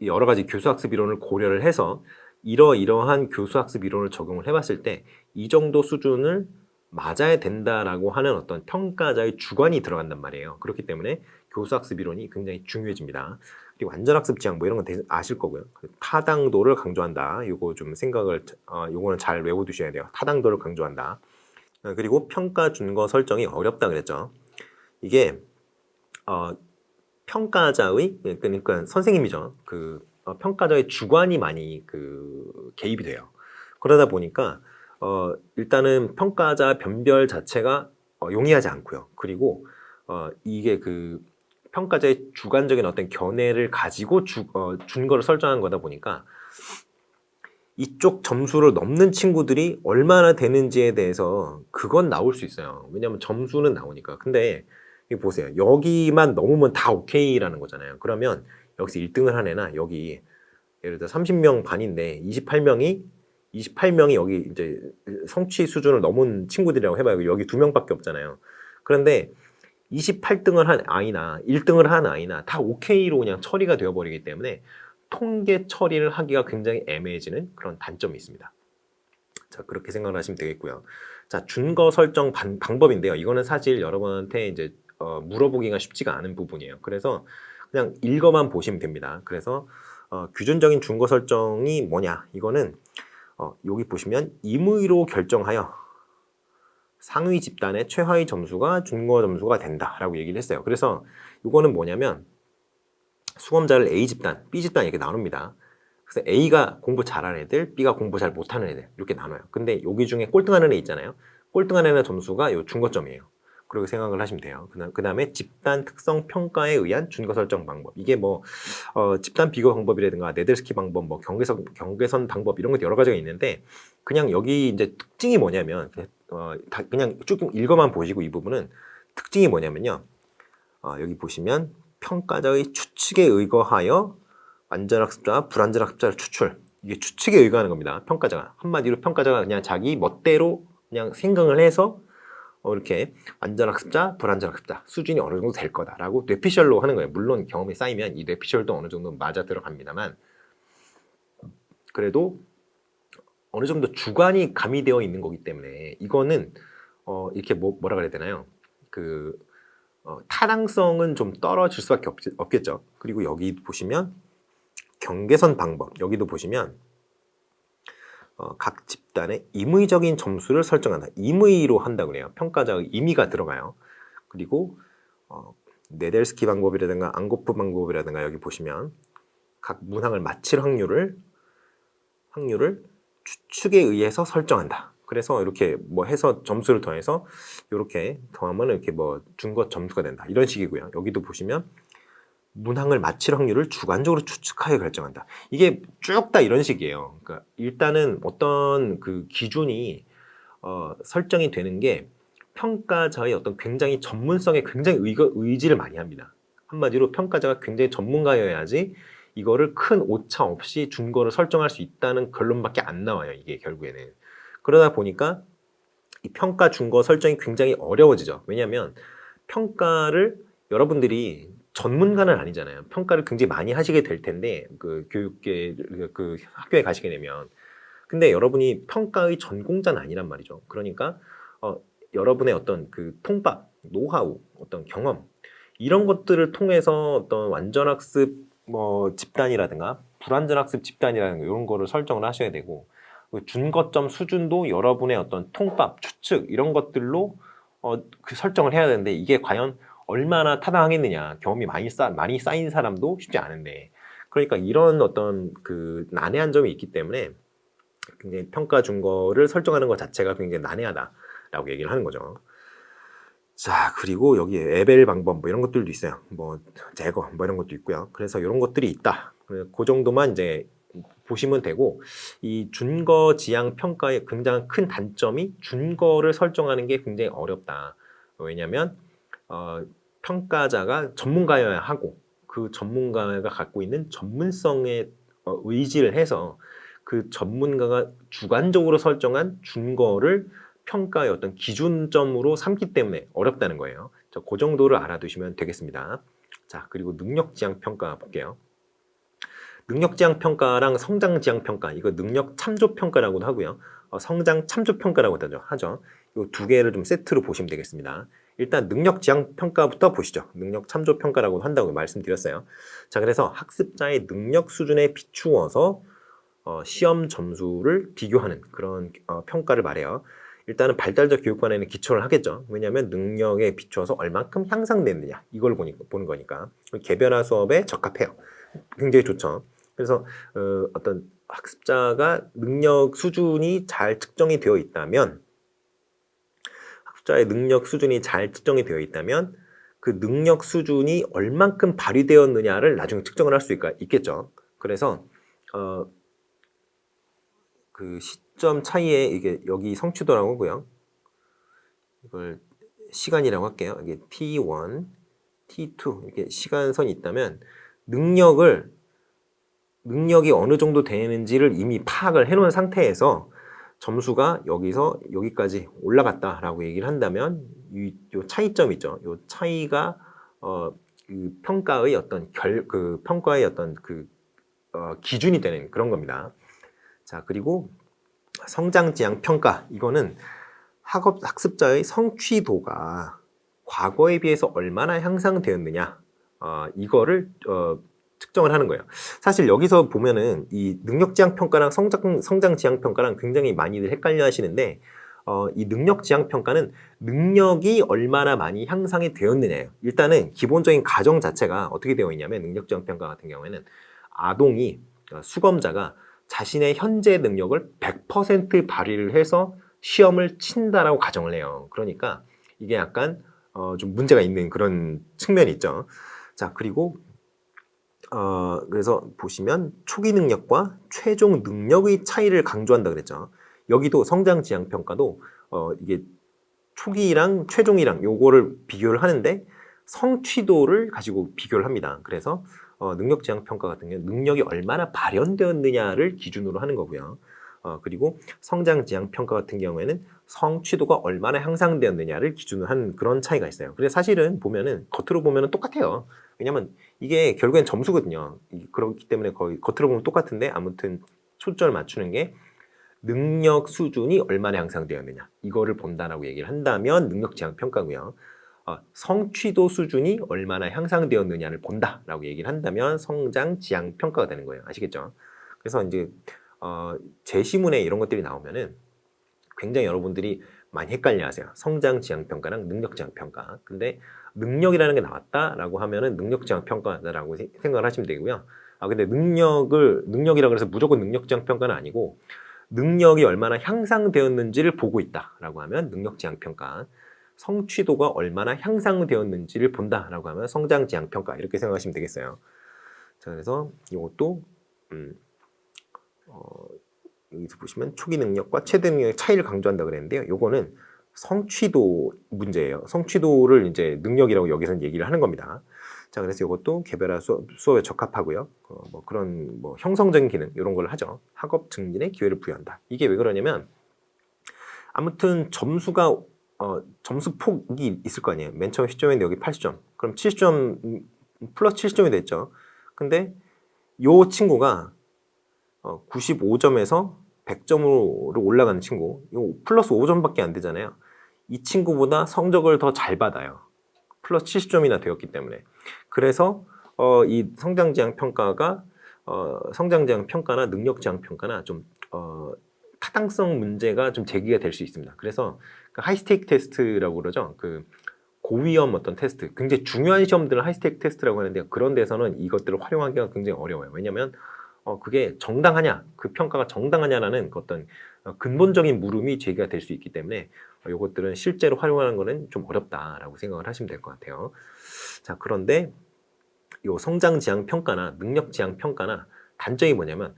여러 가지 교수학습 이론을 고려를 해서 이러이러한 교수학습 이론을 적용을 해봤을 때 이 정도 수준을 맞아야 된다라고 하는 어떤 평가자의 주관이 들어간단 말이에요. 그렇기 때문에 교수학습 이론이 굉장히 중요해집니다. 그리고 안전학습 지향 뭐 이런 건 아실 거고요. 타당도를 강조한다. 요거 좀 생각을 요거는 잘 외워두셔야 돼요. 타당도를 강조한다. 그리고 평가 준거 설정이 어렵다 그랬죠. 이게 평가자의 그러니까 선생님이죠. 그 평가자의 주관이 많이 그 개입이 돼요. 그러다 보니까 일단은 평가자 변별 자체가 용이하지 않고요. 그리고 이게 그 평가자의 주관적인 어떤 견해를 가지고 준거를 설정한 거다 보니까 이쪽 점수를 넘는 친구들이 얼마나 되는지에 대해서 그건 나올 수 있어요. 왜냐하면 점수는 나오니까. 근데 이거 보세요. 여기만 넘으면 다 오케이라는 거잖아요. 그러면 여기서 1등을 한 애나 여기 예를 들어 30명 반인데 28명이 여기 이제 성취 수준을 넘은 친구들이라고 해봐요. 여기 2명밖에 없잖아요. 그런데 28등을 한 아이나 1등을 한 아이나 다 오케이로 그냥 처리가 되어버리기 때문에 통계 처리를 하기가 굉장히 애매해지는 그런 단점이 있습니다. 자, 그렇게 생각을 하시면 되겠고요. 자, 준거 설정 방법인데요. 이거는 사실 여러분한테 이제 물어보기가 쉽지가 않은 부분이에요. 그래서 그냥 읽어만 보시면 됩니다. 그래서 규준적인 준거 설정이 뭐냐? 이거는 여기 보시면 임의로 결정하여 상위 집단의 최하위 점수가 준거 점수가 된다라고 얘기를 했어요. 그래서 이거는 뭐냐면 수험자를 A 집단, B 집단 이렇게 나눕니다. 그래서 A가 공부 잘하는 애들, B가 공부 잘 못하는 애들 이렇게 나눠요. 근데 여기 중에 꼴등하는 애 있잖아요. 꼴등하는 애의 점수가 요 준거점이에요. 그렇게 생각을 하시면 돼요. 그 다음에 집단 특성 평가에 의한 준거 설정 방법. 이게 뭐 집단 비교 방법이라든가 네델스키 방법, 뭐 경계선 방법 이런 것 여러 가지가 있는데 그냥 여기 이제 특징이 뭐냐면 그냥 쭉 읽어만 보시고 이 부분은 특징이 뭐냐면요. 여기 보시면 평가자의 추측에 의거하여 안전학습자와 불안전학습자를 추출. 이게 추측에 의거하는 겁니다. 평가자가 한마디로 평가자가 그냥 자기 멋대로 그냥 생각을 해서 이렇게 안전학습자, 불안전학습자 수준이 어느 정도 될 거다라고 뇌피셜로 하는 거예요. 물론 경험이 쌓이면 이 뇌피셜도 어느 정도 맞아 들어갑니다만 그래도 어느 정도 주관이 가미되어 있는 거기 때문에 이거는 이렇게 뭐라 그래야 되나요? 그 타당성은 좀 떨어질 수밖에 없겠죠. 그리고 여기 보시면 경계선 방법 여기도 보시면 각 집단의 임의적인 점수를 설정한다. 임의로 한다고 그래요. 평가자의 임의가 들어가요. 그리고 네델스키 방법이라든가 앙고프 방법이라든가 여기 보시면 각 문항을 맞힐 확률을 추측에 의해서 설정한다. 그래서 이렇게 뭐 해서 점수를 더해서 이렇게 더하면 이렇게 뭐 준거 점수가 된다. 이런 식이고요. 여기도 보시면 문항을 맞힐 확률을 주관적으로 추측하여 결정한다. 이게 쭉 다 이런 식이에요. 그러니까 일단은 어떤 그 기준이 설정이 되는 게 평가자의 어떤 굉장히 전문성에 굉장히 의지를 많이 합니다. 한마디로 평가자가 굉장히 전문가여야지 이거를 큰 오차 없이 준거를 설정할 수 있다는 결론밖에 안 나와요. 이게 결국에는. 그러다 보니까 이 평가 준거 설정이 굉장히 어려워지죠. 왜냐하면 평가를 여러분들이 전문가는 아니잖아요. 평가를 굉장히 많이 하시게 될 텐데 그 교육계 그 학교에 가시게 되면 근데 여러분이 평가의 전공자는 아니란 말이죠. 그러니까 여러분의 어떤 그 통밥, 노하우, 어떤 경험 이런 것들을 통해서 어떤 완전학습 뭐 집단이라든가 불완전학습 집단이라든가 이런 거를 설정을 하셔야 되고 준거점 수준도 여러분의 어떤 통밥, 추측 이런 것들로 그 설정을 해야 되는데 이게 과연 얼마나 타당하겠느냐. 경험이 많이 쌓인 사람도 쉽지 않은데. 그러니까 이런 어떤 그 난해한 점이 있기 때문에 굉장히 평가 준거를 설정하는 것 자체가 굉장히 난해하다라고 얘기를 하는 거죠. 자, 그리고 여기 레벨 방법 뭐 이런 것들도 있어요. 뭐 제거 뭐 이런 것도 있고요. 그래서 이런 것들이 있다. 그 정도만 이제 보시면 되고, 이 준거 지향 평가의 굉장히 큰 단점이 준거를 설정하는 게 굉장히 어렵다. 왜냐하면 평가자가 전문가여야 하고 그 전문가가 갖고 있는 전문성에 의지를 해서 그 전문가가 주관적으로 설정한 준거를 평가의 어떤 기준점으로 삼기 때문에 어렵다는 거예요. 그 정도를 알아두시면 되겠습니다. 자, 그리고 능력 지향 평가 볼게요. 능력 지향 평가랑 성장 지향 평가, 이거 능력 참조 평가라고도 하고요. 성장 참조 평가라고도 하죠. 이 두 개를 좀 세트로 보시면 되겠습니다. 일단 능력 지향 평가부터 보시죠. 능력 참조 평가라고 한다고 말씀드렸어요. 자, 그래서 학습자의 능력 수준에 비추어서 시험 점수를 비교하는 그런 평가를 말해요. 일단은 발달적 교육관에는 기초를 하겠죠. 왜냐하면 능력에 비추어서 얼만큼 향상됐느냐 이걸 보는 거니까. 개별화 수업에 적합해요. 굉장히 좋죠. 그래서 어떤 학습자가 능력 수준이 잘 측정이 되어 있다면, 학습자의 능력 수준이 잘 측정이 되어 있다면 그 능력 수준이 얼만큼 발휘되었느냐를 나중에 측정을 할 수 있겠죠. 그래서 그 시점 차이에 이게 여기 성취도라고 하고요. 이걸 시간이라고 할게요. 이게 T1, T2 이렇게 시간선이 있다면 능력이 어느 정도 되는지를 이미 파악을 해놓은 상태에서 점수가 여기서 여기까지 올라갔다라고 얘기를 한다면 요 차이점 있죠. 요 차이가 그 평가의 어떤 평가의 어떤 기준이 되는 그런 겁니다. 자, 그리고 성장 지향 평가, 이거는 학습자의 성취도가 과거에 비해서 얼마나 향상되었느냐, 이거를 측정을 하는 거예요. 사실 여기서 보면은 이 능력 지향 평가랑 성장 지향 평가랑 굉장히 많이들 헷갈려 하시는데, 이 능력 지향 평가는 능력이 얼마나 많이 향상이 되었느냐예요. 일단은 기본적인 가정 자체가 어떻게 되어 있냐면, 능력 지향 평가 같은 경우에는 수검자가 자신의 현재 능력을 100% 발휘를 해서 시험을 친다라고 가정을 해요. 그러니까 이게 약간 좀 문제가 있는 그런 측면이 있죠. 자, 그리고 그래서 보시면 초기 능력과 최종 능력의 차이를 강조한다 그랬죠. 여기도 성장 지향 평가도 이게 초기랑 최종이랑 요거를 비교를 하는데 성취도를 가지고 비교를 합니다. 그래서 능력 지향 평가 같은 경우는 능력이 얼마나 발현되었느냐를 기준으로 하는 거고요. 그리고 성장 지향 평가 같은 경우에는 성취도가 얼마나 향상되었느냐를 기준으로 하는 그런 차이가 있어요. 그래서 사실은 보면은 겉으로 보면은 똑같아요. 왜냐면 이게 결국엔 점수거든요. 그렇기 때문에 거의 겉으로 보면 똑같은데, 아무튼 초점을 맞추는 게 능력 수준이 얼마나 향상되었느냐 이거를 본다라고 얘기를 한다면 능력 지향 평가고요. 성취도 수준이 얼마나 향상되었느냐를 본다라고 얘기를 한다면 성장 지향 평가가 되는 거예요. 아시겠죠? 그래서 이제 제시문에 이런 것들이 나오면은 굉장히 여러분들이 많이 헷갈려하세요. 성장 지향 평가랑 능력 지향 평가. 근데 능력이라는 게 나왔다라고 하면은 능력 지향 평가다라고 생각을 하시면 되고요. 근데 능력이라고 해서 무조건 능력 지향 평가는 아니고, 능력이 얼마나 향상되었는지를 보고 있다라고 하면 능력 지향 평가, 성취도가 얼마나 향상되었는지를 본다라고 하면 성장 지향 평가, 이렇게 생각하시면 되겠어요. 자, 그래서 이것도 여기서 보시면 초기 능력과 최대 능력의 차이를 강조한다 그랬는데요. 요거는 성취도 문제예요. 성취도를 이제 능력이라고 여기서는 얘기를 하는 겁니다. 자, 그래서 이것도 개별화 수업에 적합하고요. 그런 형성적인 기능 이런 걸 하죠. 학업 증진에 기회를 부여한다. 이게 왜 그러냐면, 아무튼 점수 폭이 있을 거 아니에요. 맨 처음 시점인데 여기 80점. 그럼 70점 플러스 70점이 됐죠. 근데 요 친구가 95점에서 100점으로 올라가는 친구, 이거 플러스 5점밖에 안 되잖아요. 이 친구보다 성적을 더 잘 받아요. 플러스 70점이나 되었기 때문에. 그래서 이 성장 지향 평가나 능력 지향 평가나 좀 타당성 문제가 좀 제기가 될 수 있습니다. 그래서 그 하이스테이크 테스트라고 그러죠. 그 고위험 어떤 테스트, 굉장히 중요한 시험들을 하이스테이크 테스트라고 하는데 그런 데서는 이것들을 활용하기가 굉장히 어려워요. 왜냐하면 그게 정당하냐, 그 평가가 정당하냐라는 그 어떤 근본적인 물음이 제기가 될 수 있기 때문에 이것들은 실제로 활용하는 거는 좀 어렵다라고 생각을 하시면 될 것 같아요. 자, 그런데 요 성장 지향 평가나 능력 지향 평가나 단점이 뭐냐면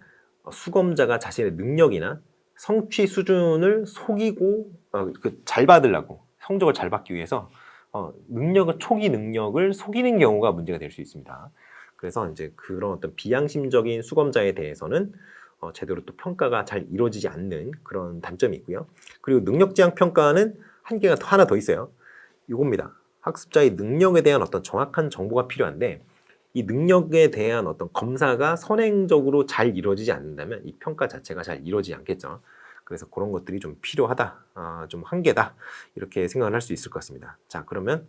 수검자가 자신의 능력이나 성취 수준을 속이고 잘 받으려고 성적을 잘 받기 위해서 능력을 초기 능력을 속이는 경우가 문제가 될 수 있습니다. 그래서 이제 그런 어떤 비양심적인 수검자에 대해서는 제대로 또 평가가 잘 이루어지지 않는 그런 단점이 있고요. 그리고 능력 지향 평가는 한계가 하나 더 있어요. 이겁니다. 학습자의 능력에 대한 어떤 정확한 정보가 필요한데 이 능력에 대한 어떤 검사가 선행적으로 잘 이루어지지 않는다면 이 평가 자체가 잘 이루어지지 않겠죠. 그래서 그런 것들이 좀 필요하다, 좀 한계다 이렇게 생각을 할 수 있을 것 같습니다. 자, 그러면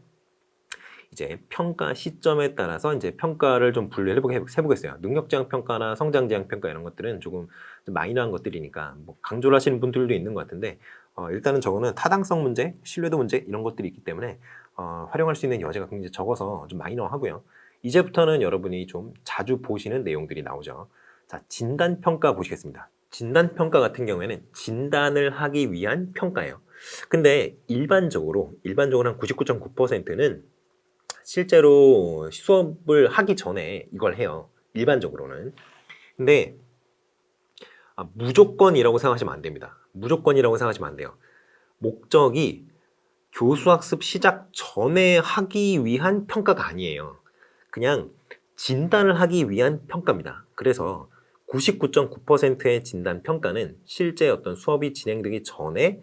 이제 평가 시점에 따라서 이제 평가를 좀 분류해 보겠어요. 능력 지향 평가나 성장 지향 평가 이런 것들은 조금 마이너한 것들이니까 뭐 강조를 하시는 분들도 있는 것 같은데 일단은 저거는 타당성 문제, 신뢰도 문제 이런 것들이 있기 때문에 활용할 수 있는 여지가 굉장히 적어서 좀 마이너하고요. 이제부터는 여러분이 좀 자주 보시는 내용들이 나오죠. 자, 진단평가 보시겠습니다. 진단평가 같은 경우에는 진단을 하기 위한 평가예요. 근데 일반적으로 한 99.9%는 실제로 수업을 하기 전에 이걸 해요. 일반적으로는. 근데 무조건이라고 생각하시면 안 됩니다. 무조건이라고 생각하시면 안 돼요. 목적이 교수학습 시작 전에 하기 위한 평가가 아니에요. 그냥 진단을 하기 위한 평가입니다. 그래서 99.9%의 진단 평가는 실제 어떤 수업이 진행되기 전에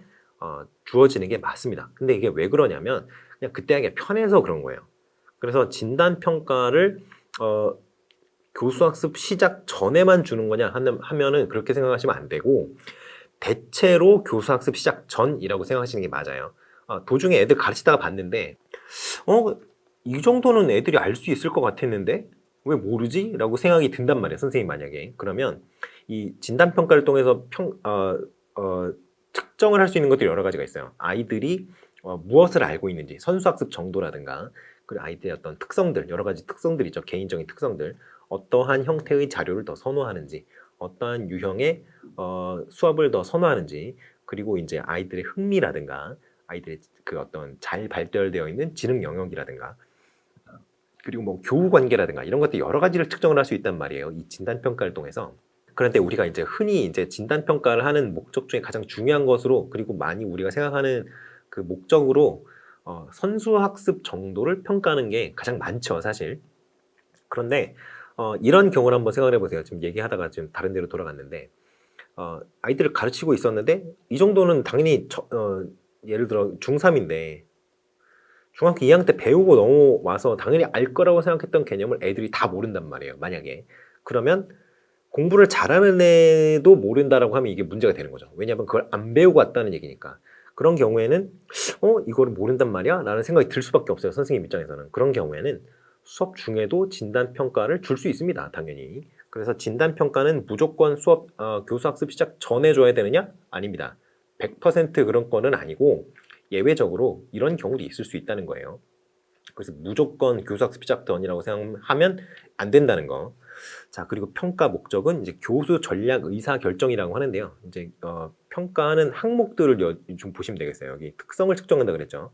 주어지는 게 맞습니다. 근데 이게 왜 그러냐면 그냥 그때 하기가 편해서 그런 거예요. 그래서 진단 평가를 교수학습 시작 전에만 주는 거냐 하면은 그렇게 생각하시면 안 되고 대체로 교수학습 시작 전이라고 생각하시는 게 맞아요. 도중에 애들 가르치다가 봤는데 이 정도는 애들이 알 수 있을 것 같았는데 왜 모르지? 라고 생각이 든단 말이에요. 선생님 만약에. 그러면 이 진단평가를 통해서 특정을 할 수 있는 것들이 여러 가지가 있어요. 아이들이 무엇을 알고 있는지, 선수학습 정도라든가 그리고 아이들의 어떤 특성들, 여러 가지 특성들이 있죠. 개인적인 특성들. 어떠한 형태의 자료를 더 선호하는지, 어떠한 유형의 수업을 더 선호하는지, 그리고 이제 아이들의 흥미라든가 아이들의 그 어떤 잘 발달되어 있는 지능 영역이라든가 그리고 뭐 교우 관계라든가 이런 것들 여러 가지를 측정을 할 수 있단 말이에요. 이 진단 평가를 통해서. 그런데 우리가 이제 흔히 이제 진단 평가를 하는 목적 중에 가장 중요한 것으로 그리고 많이 우리가 생각하는 그 목적으로 선수학습 정도를 평가하는 게 가장 많죠, 사실. 그런데 이런 경우를 한번 생각을 해보세요. 지금 얘기하다가 지금 다른 데로 돌아갔는데 아이들을 가르치고 있었는데 이 정도는 당연히 예를 들어 중3인데 중학교 2학년 때 배우고 넘어와서 당연히 알 거라고 생각했던 개념을 애들이 다 모른단 말이에요. 만약에. 그러면 공부를 잘하는 애도 모른다라고 하면 이게 문제가 되는 거죠. 왜냐하면 그걸 안 배우고 왔다는 얘기니까. 그런 경우에는 이거를 모른단 말이야? 라는 생각이 들 수밖에 없어요. 선생님 입장에서는. 그런 경우에는 수업 중에도 진단평가를 줄 수 있습니다. 당연히. 그래서 진단평가는 무조건 교수학습 시작 전에 줘야 되느냐? 아닙니다. 100% 그런 거는 아니고 예외적으로 이런 경우도 있을 수 있다는 거예요. 그래서 무조건 교수학습 시작 전이라고 생각하면 안 된다는 거. 자, 그리고 평가 목적은 이제 교수 전략 의사 결정이라고 하는데요. 이제 평가하는 항목들을 좀 보시면 되겠어요. 여기 특성을 측정한다 그랬죠.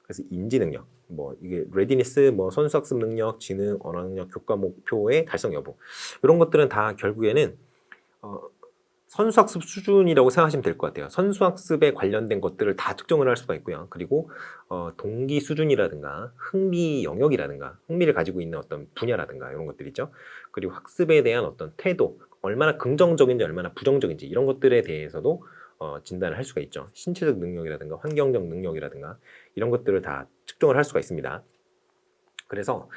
그래서 인지 능력, 뭐 이게 레디니스, 뭐 선수학습 능력, 지능, 언어 능력, 교과 목표의 달성 여부 이런 것들은 다 결국에는 선수학습 수준이라고 생각하시면 될 것 같아요. 선수학습에 관련된 것들을 다 측정을 할 수가 있고요. 그리고 동기 수준이라든가 흥미 영역이라든가 흥미를 가지고 있는 어떤 분야라든가 이런 것들 있죠. 그리고 학습에 대한 어떤 태도, 얼마나 긍정적인지 얼마나 부정적인지 이런 것들에 대해서도 진단을 할 수가 있죠. 신체적 능력이라든가 환경적 능력이라든가 이런 것들을 다 측정을 할 수가 있습니다. 그래서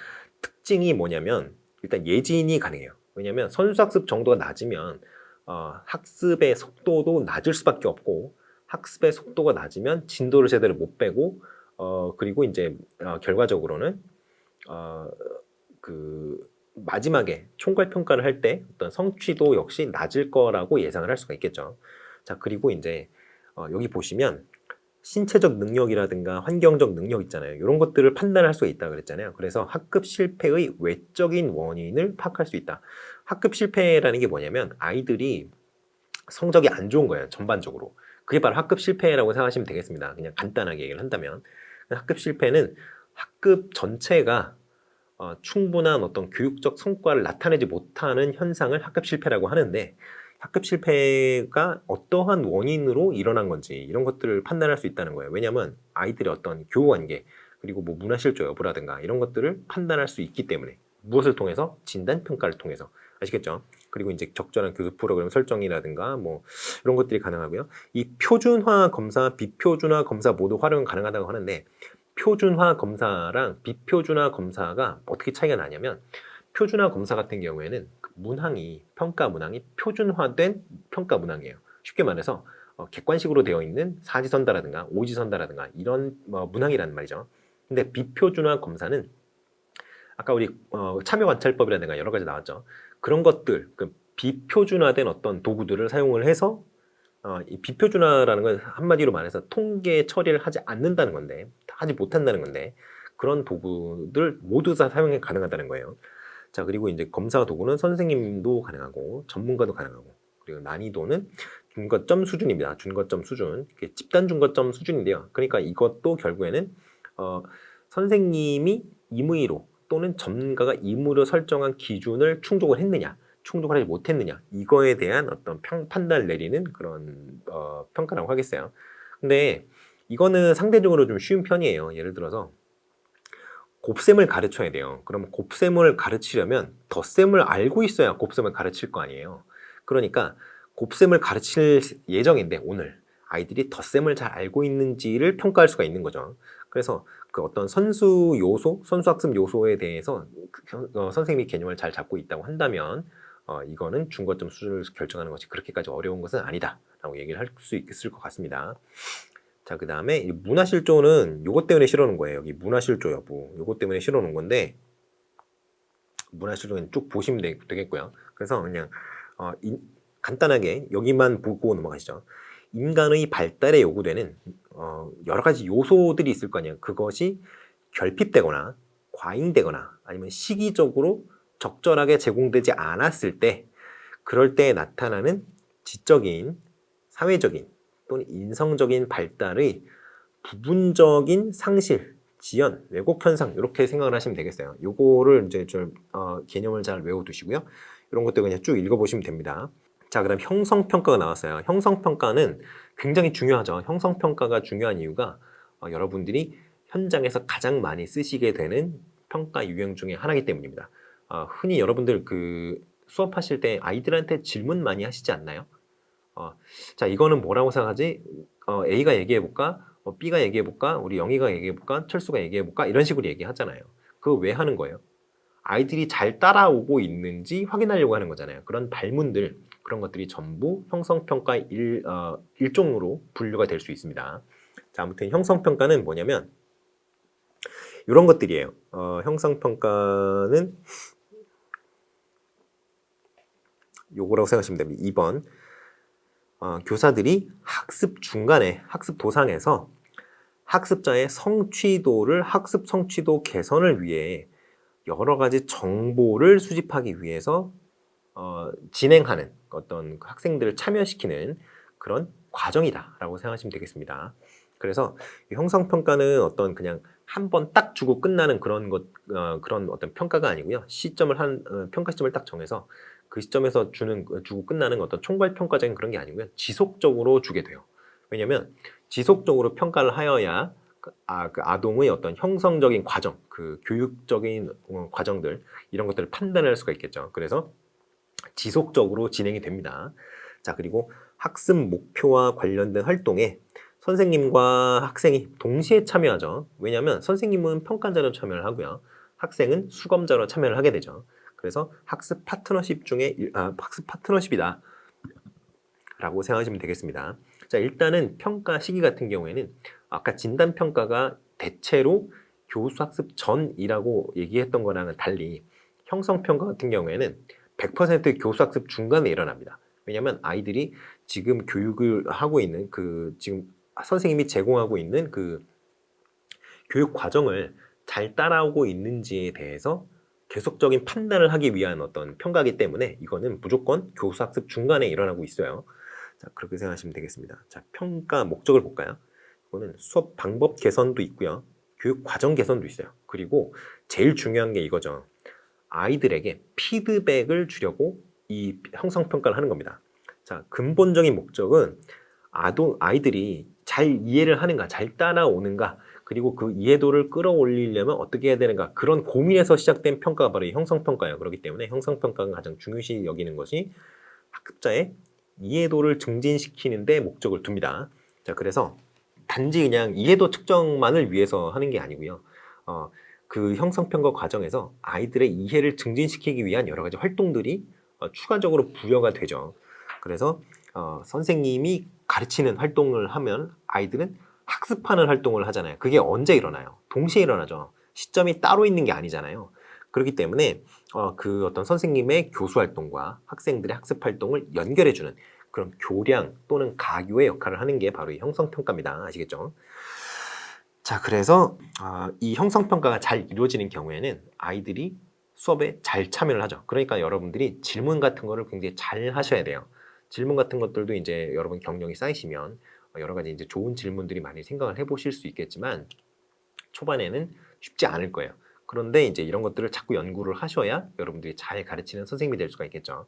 특징이 뭐냐면 일단 예진이 가능해요. 왜냐하면 선수학습 정도가 낮으면 학습의 속도도 낮을 수밖에 없고 학습의 속도가 낮으면 진도를 제대로 못 빼고 그리고 이제 결과적으로는 그 마지막에 총괄 평가를 할 때 어떤 성취도 역시 낮을 거라고 예상을 할 수가 있겠죠. 자, 그리고 이제 여기 보시면 신체적 능력이라든가 환경적 능력 있잖아요. 이런 것들을 판단할 수가 있다고 그랬잖아요. 그래서 학급 실패의 외적인 원인을 파악할 수 있다. 학급 실패라는 게 뭐냐면 아이들이 성적이 안 좋은 거예요. 전반적으로. 그게 바로 학급 실패라고 생각하시면 되겠습니다. 그냥 간단하게 얘기를 한다면. 학급 실패는 학급 전체가 충분한 어떤 교육적 성과를 나타내지 못하는 현상을 학급 실패라고 하는데, 학급 실패가 어떠한 원인으로 일어난 건지 이런 것들을 판단할 수 있다는 거예요. 왜냐하면 아이들의 어떤 교우 관계 그리고 뭐 문화실조 여부라든가 이런 것들을 판단할 수 있기 때문에. 무엇을 통해서? 진단 평가를 통해서. 아시겠죠? 그리고 이제 적절한 교수 프로그램 설정이라든가 뭐 이런 것들이 가능하고요. 이 표준화 검사, 비표준화 검사 모두 활용은 가능하다고 하는데, 표준화 검사랑 비표준화 검사가 어떻게 차이가 나냐면, 표준화 검사 같은 경우에는 문항이, 평가 문항이 표준화된 평가 문항이에요. 쉽게 말해서 객관식으로 되어 있는 사지선다라든가 오지선다라든가 이런 문항이라는 말이죠. 근데 비표준화 검사는 아까 우리 참여관찰법이라든가 여러 가지 나왔죠. 그런 것들, 그 비표준화된 어떤 도구들을 사용을 해서 이 비표준화라는 건 한마디로 말해서 통계 처리를 하지 않는다는 건데, 하지 못한다는 건데, 그런 도구들 모두 다 사용이 가능하다는 거예요. 자, 그리고 이제 검사 도구는 선생님도 가능하고 전문가도 가능하고, 그리고 난이도는 준거점 수준입니다. 준거점 수준, 집단 준거점 수준인데요. 그러니까 이것도 결국에는 선생님이 임의로 또는 전문가가 임의로 설정한 기준을 충족을 했느냐, 충족을 하지 못했느냐, 이거에 대한 어떤 판단을 내리는 그런 평가라고 하겠어요. 근데 이거는 상대적으로 좀 쉬운 편이에요. 예를 들어서 곱셈을 가르쳐야 돼요. 그럼 곱셈을 가르치려면 덧셈을 알고 있어야 곱셈을 가르칠 거 아니에요. 그러니까 곱셈을 가르칠 예정인데 오늘 아이들이 덧셈을 잘 알고 있는지를 평가할 수가 있는 거죠. 그래서 그 어떤 선수 요소, 선수학습 요소에 대해서 선생님이 개념을 잘 잡고 있다고 한다면 이거는 준거점 수준을 결정하는 것이 그렇게까지 어려운 것은 아니다 라고 얘기를 할 수 있을 것 같습니다. 자, 그 다음에 문화실조는 요것 때문에 실어놓은 거예요. 여기 문화실조 여부 요것 때문에 실어놓은 건데, 문화실조는 쭉 보시면 되겠고요. 그래서 그냥 간단하게 여기만 보고 넘어가시죠. 인간의 발달에 요구되는 여러 가지 요소들이 있을 거 아니에요. 그것이 결핍되거나 과잉되거나 아니면 시기적으로 적절하게 제공되지 않았을 때, 그럴 때 나타나는 지적인, 사회적인 또는 인성적인 발달의 부분적인 상실, 지연, 왜곡 현상, 이렇게 생각을 하시면 되겠어요. 요거를 이제 좀 개념을 잘 외워두시고요. 이런 것들 그냥 쭉 읽어보시면 됩니다. 자, 그다음 형성평가가 나왔어요. 형성평가는 굉장히 중요하죠. 형성평가가 중요한 이유가 여러분들이 현장에서 가장 많이 쓰시게 되는 평가 유형 중에 하나이기 때문입니다. 흔히 여러분들 그 수업하실 때 아이들한테 질문 많이 하시지 않나요? 자, 이거는 뭐라고 생각하지? A가 얘기해볼까? B가 얘기해볼까? 우리 영희가 얘기해볼까? 철수가 얘기해볼까? 이런 식으로 얘기하잖아요. 그거 왜 하는 거예요? 아이들이 잘 따라오고 있는지 확인하려고 하는 거잖아요. 그런 발문들, 그런 것들이 전부 형성평가의 일종으로 분류가 될 수 있습니다. 자, 아무튼 형성평가는 뭐냐면 이런 것들이에요. 형성평가는 요거라고 생각하시면 됩니다. 2번. 교사들이 학습 중간에, 학습 도상에서 학습자의 성취도를, 학습 성취도 개선을 위해 여러 가지 정보를 수집하기 위해서 진행하는 어떤 학생들을 참여시키는 그런 과정이다라고 생각하시면 되겠습니다. 그래서 형성평가는 어떤 그냥 한 번 딱 주고 끝나는 그런 그런 어떤 평가가 아니고요. 평가 시점을 딱 정해서 그 시점에서 주고 끝나는 어떤 총괄 평가적인 그런 게 아니고요. 지속적으로 주게 돼요. 왜냐하면 지속적으로 평가를 하여야 그 아동의 어떤 형성적인 과정, 그 교육적인 과정들, 이런 것들을 판단할 수가 있겠죠. 그래서 지속적으로 진행이 됩니다. 자, 그리고 학습 목표와 관련된 활동에 선생님과 학생이 동시에 참여하죠. 왜냐하면 선생님은 평가자로 참여를 하고요. 학생은 수검자로 참여를 하게 되죠. 그래서 학습 파트너십 중에 학습 파트너십이다 라고 생각하시면 되겠습니다. 자, 일단은 평가 시기 같은 경우에는 아까 진단평가가 대체로 교수학습 전이라고 얘기했던 거랑은 달리 형성평가 같은 경우에는 100% 교수학습 중간에 일어납니다. 왜냐하면 아이들이 지금 교육을 하고 있는 지금 선생님이 제공하고 있는 교육 과정을 잘 따라오고 있는지에 대해서 계속적인 판단을 하기 위한 어떤 평가이기 때문에 이거는 무조건 교수 학습 중간에 일어나고 있어요. 자, 그렇게 생각하시면 되겠습니다. 자, 평가 목적을 볼까요? 이거는 수업 방법 개선도 있고요. 교육 과정 개선도 있어요. 그리고 제일 중요한 게 이거죠. 아이들에게 피드백을 주려고 이 형성평가를 하는 겁니다. 자, 근본적인 목적은 아이들이 잘 이해를 하는가, 잘 따라오는가, 그리고 그 이해도를 끌어올리려면 어떻게 해야 되는가, 그런 고민에서 시작된 평가가 바로 이 형성평가예요. 그렇기 때문에 형성평가가 가장 중요시 여기는 것이 학습자의 이해도를 증진시키는 데 목적을 둡니다. 자, 그래서 단지 그냥 이해도 측정만을 위해서 하는 게 아니고요. 그 형성평가 과정에서 아이들의 이해를 증진시키기 위한 여러 가지 활동들이 추가적으로 부여가 되죠. 그래서 선생님이 가르치는 활동을 하면 아이들은 학습하는 활동을 하잖아요. 그게 언제 일어나요? 동시에 일어나죠. 시점이 따로 있는 게 아니잖아요. 그렇기 때문에 그 어떤 선생님의 교수 활동과 학생들의 학습 활동을 연결해주는 그런 교량 또는 가교의 역할을 하는 게 바로 이 형성평가입니다. 아시겠죠? 자, 그래서 이 형성평가가 잘 이루어지는 경우에는 아이들이 수업에 잘 참여를 하죠. 그러니까 여러분들이 질문 같은 거를 굉장히 잘 하셔야 돼요. 질문 같은 것들도 이제 여러분 경력이 쌓이시면 여러 가지 이제 좋은 질문들이 많이 생각을 해보실 수 있겠지만 초반에는 쉽지 않을 거예요. 그런데 이제 이런 것들을 자꾸 연구를 하셔야 여러분들이 잘 가르치는 선생님이 될 수가 있겠죠.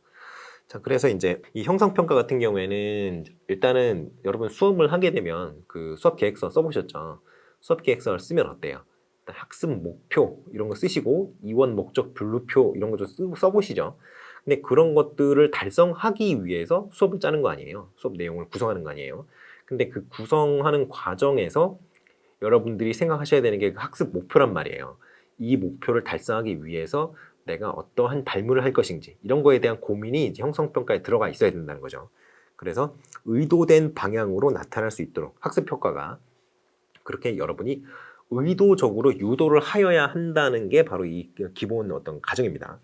자, 그래서 이제 이 형성평가 같은 경우에는 일단은 여러분 수업을 하게 되면 그 수업 계획서 써보셨죠? 수업 계획서를 쓰면 어때요? 학습 목표 이런 거 쓰시고 이원 목적 분류표 이런 거 좀 써보시죠. 근데 그런 것들을 달성하기 위해서 수업을 짜는 거 아니에요. 수업 내용을 구성하는 거 아니에요. 근데 그 구성하는 과정에서 여러분들이 생각하셔야 되는 게 그 학습 목표란 말이에요. 이 목표를 달성하기 위해서 내가 어떠한 발문을 할 것인지 이런 거에 대한 고민이 이제 형성평가에 들어가 있어야 된다는 거죠. 그래서 의도된 방향으로 나타날 수 있도록 학습 효과가 그렇게 여러분이 의도적으로 유도를 하여야 한다는 게 바로 이 기본 어떤 가정입니다.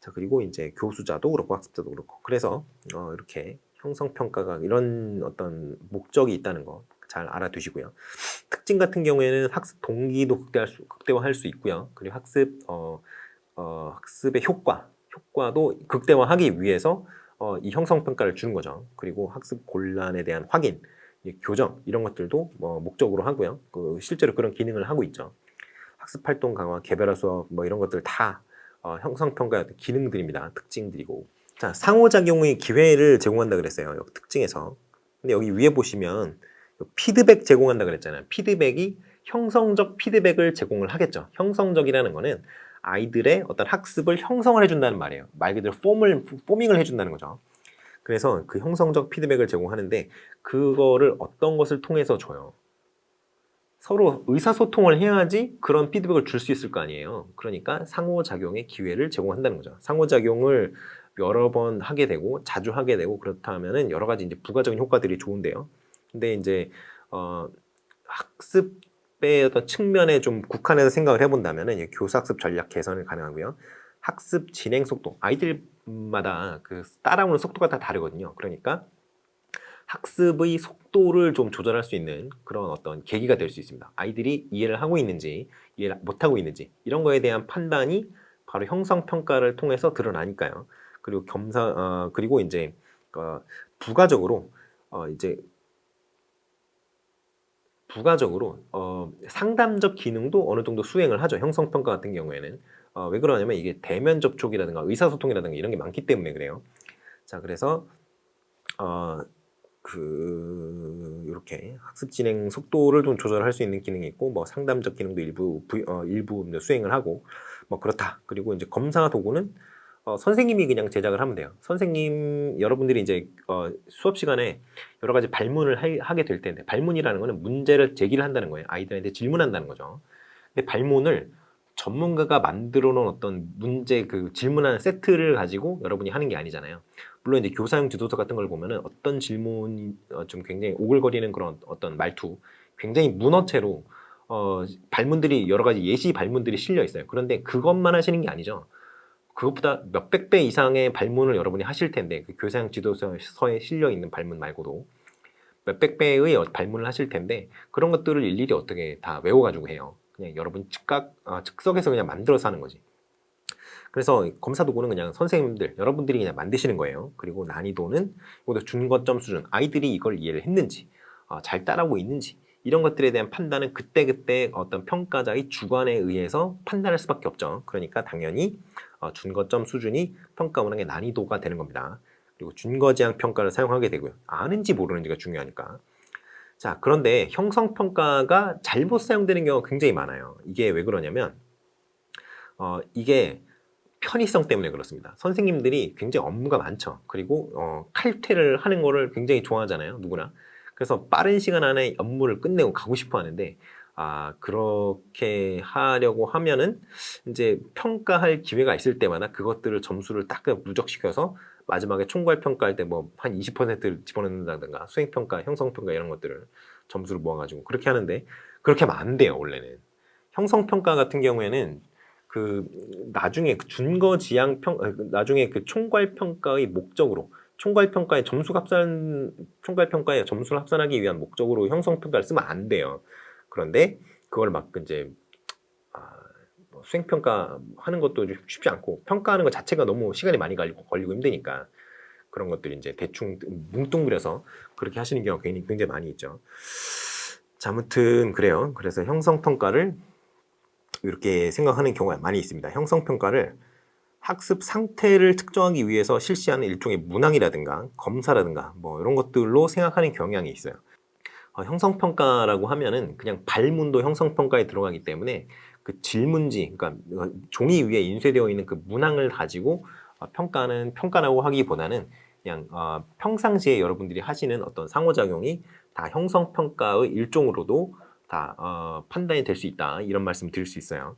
자, 그리고 이제 교수자도 그렇고 학습자도 그렇고 그래서 이렇게 형성평가가 이런 어떤 목적이 있다는 거 잘 알아두시고요. 특징 같은 경우에는 학습 동기도 극대화할 수 있고요. 그리고 학습의 효과도 극대화하기 위해서 이 형성평가를 주는 거죠. 그리고 학습 곤란에 대한 확인, 교정 이런 것들도 목적으로 하고요. 실제로 그런 기능을 하고 있죠. 학습 활동 강화, 개별화 수업 이런 것들 다 형성평가의 기능들입니다. 특징들이고. 자, 상호작용의 기회를 제공한다 그랬어요. 여기 특징에서. 근데 여기 위에 보시면 피드백 제공한다 그랬잖아요. 피드백이 형성적 피드백을 제공을 하겠죠. 형성적이라는 거는 아이들의 어떤 학습을 형성을 해준다는 말이에요. 말 그대로 포밍을 해준다는 거죠. 그래서 그 형성적 피드백을 제공하는데 그거를 어떤 것을 통해서 줘요? 서로 의사소통을 해야지 그런 피드백을 줄 수 있을 거 아니에요. 그러니까 상호작용의 기회를 제공한다는 거죠. 상호작용을 여러 번 하게 되고 자주 하게 되고 그렇다 하면은 여러 가지 이제 부가적인 효과들이 좋은데요. 근데 이제 학습의 어떤 측면에 좀 국한해서 생각을 해본다면은 교사 학습 전략 개선이 가능하고요. 학습 진행 속도, 아이들마다 그 따라오는 속도가 다 다르거든요. 그러니까 학습의 속도를 좀 조절할 수 있는 그런 어떤 계기가 될 수 있습니다. 아이들이 이해를 하고 있는지, 이해를 못하고 있는지 이런 거에 대한 판단이 바로 형성평가를 통해서 드러나니까요. 그리고 그리고 이제 부가적으로 상담적 기능도 어느 정도 수행을 하죠. 형성평가 같은 경우에는 왜 그러냐면 이게 대면 접촉이라든가 의사소통이라든가 이런 게 많기 때문에 그래요. 자, 그래서 이렇게 학습 진행 속도를 좀 조절할 수 있는 기능이 있고 상담적 기능도 일부 수행을 하고 그렇다. 그리고 이제 검사 도구는 선생님이 그냥 제작을 하면 돼요. 여러분들이 이제 수업 시간에 여러 가지 발문을 하게 될 텐데, 발문이라는 거는 문제를 제기를 한다는 거예요. 아이들한테 질문한다는 거죠. 근데 발문을 전문가가 만들어 놓은 어떤 문제 질문하는 세트를 가지고 여러분이 하는 게 아니잖아요. 물론 이제 교사용 지도서 같은 걸 보면은 어떤 질문이 좀 굉장히 오글거리는 그런 어떤 말투, 굉장히 문어체로 발문들이 여러 가지 예시 발문들이 실려 있어요. 그런데 그것만 하시는 게 아니죠. 그것보다 몇백 배 이상의 발문을 여러분이 하실 텐데 그 교사형 지도서에 실려 있는 발문 말고도 몇백 배의 발문을 하실 텐데 그런 것들을 일일이 어떻게 다 외워가지고 해요. 그냥 여러분 즉석에서 그냥 만들어서 하는 거지. 그래서 검사 도구는 그냥 선생님들, 여러분들이 그냥 만드시는 거예요. 그리고 난이도는 이것도 준거점 수준, 아이들이 이걸 이해를 했는지, 잘 따라오고 있는지 이런 것들에 대한 판단은 그때그때 어떤 평가자의 주관에 의해서 판단할 수밖에 없죠. 그러니까 당연히 준거점 수준이 평가 문항의 난이도가 되는 겁니다. 그리고 준거지향 평가를 사용하게 되고요. 아는지 모르는지가 중요하니까. 자, 그런데 형성평가가 잘못 사용되는 경우가 굉장히 많아요. 이게 왜 그러냐면 이게 편의성 때문에 그렇습니다. 선생님들이 굉장히 업무가 많죠. 그리고 칼퇴를 하는 거를 굉장히 좋아하잖아요. 누구나. 그래서 빠른 시간 안에 업무를 끝내고 가고 싶어 하는데 그렇게 하려고 하면은 이제 평가할 기회가 있을 때마다 그것들을 점수를 딱 누적시켜서 마지막에 총괄 평가할 때 뭐 한 20%를 집어넣는다든가 수행평가, 형성평가 이런 것들을 점수를 모아가지고 그렇게 하는데 그렇게 하면 안 돼요. 원래는. 형성평가 같은 경우에는 나중에 그 나중에 그 총괄 평가의 목적으로 총괄 평가의 총괄 평가의 점수를 합산하기 위한 목적으로 형성 평가를 쓰면 안 돼요. 그런데 그걸 막 이제 수행 평가 하는 것도 쉽지 않고 평가하는 것 자체가 너무 시간이 많이 걸리고 힘드니까 그런 것들이 이제 대충 뭉뚱그려서 그렇게 하시는 경우가 굉장히 많이 있죠. 자, 아무튼 그래요. 그래서 형성 평가를 이렇게 생각하는 경우가 많이 있습니다. 형성평가를 학습 상태를 측정하기 위해서 실시하는 일종의 문항이라든가 검사라든가 뭐 이런 것들로 생각하는 경향이 있어요. 형성평가라고 하면은 그냥 발문도 형성평가에 들어가기 때문에 그 질문지, 그러니까 종이 위에 인쇄되어 있는 그 문항을 가지고 평가라고 하기보다는 그냥 평상시에 여러분들이 하시는 어떤 상호작용이 다 형성평가의 일종으로도 다 판단이 될 수 있다 이런 말씀 드릴 수 있어요.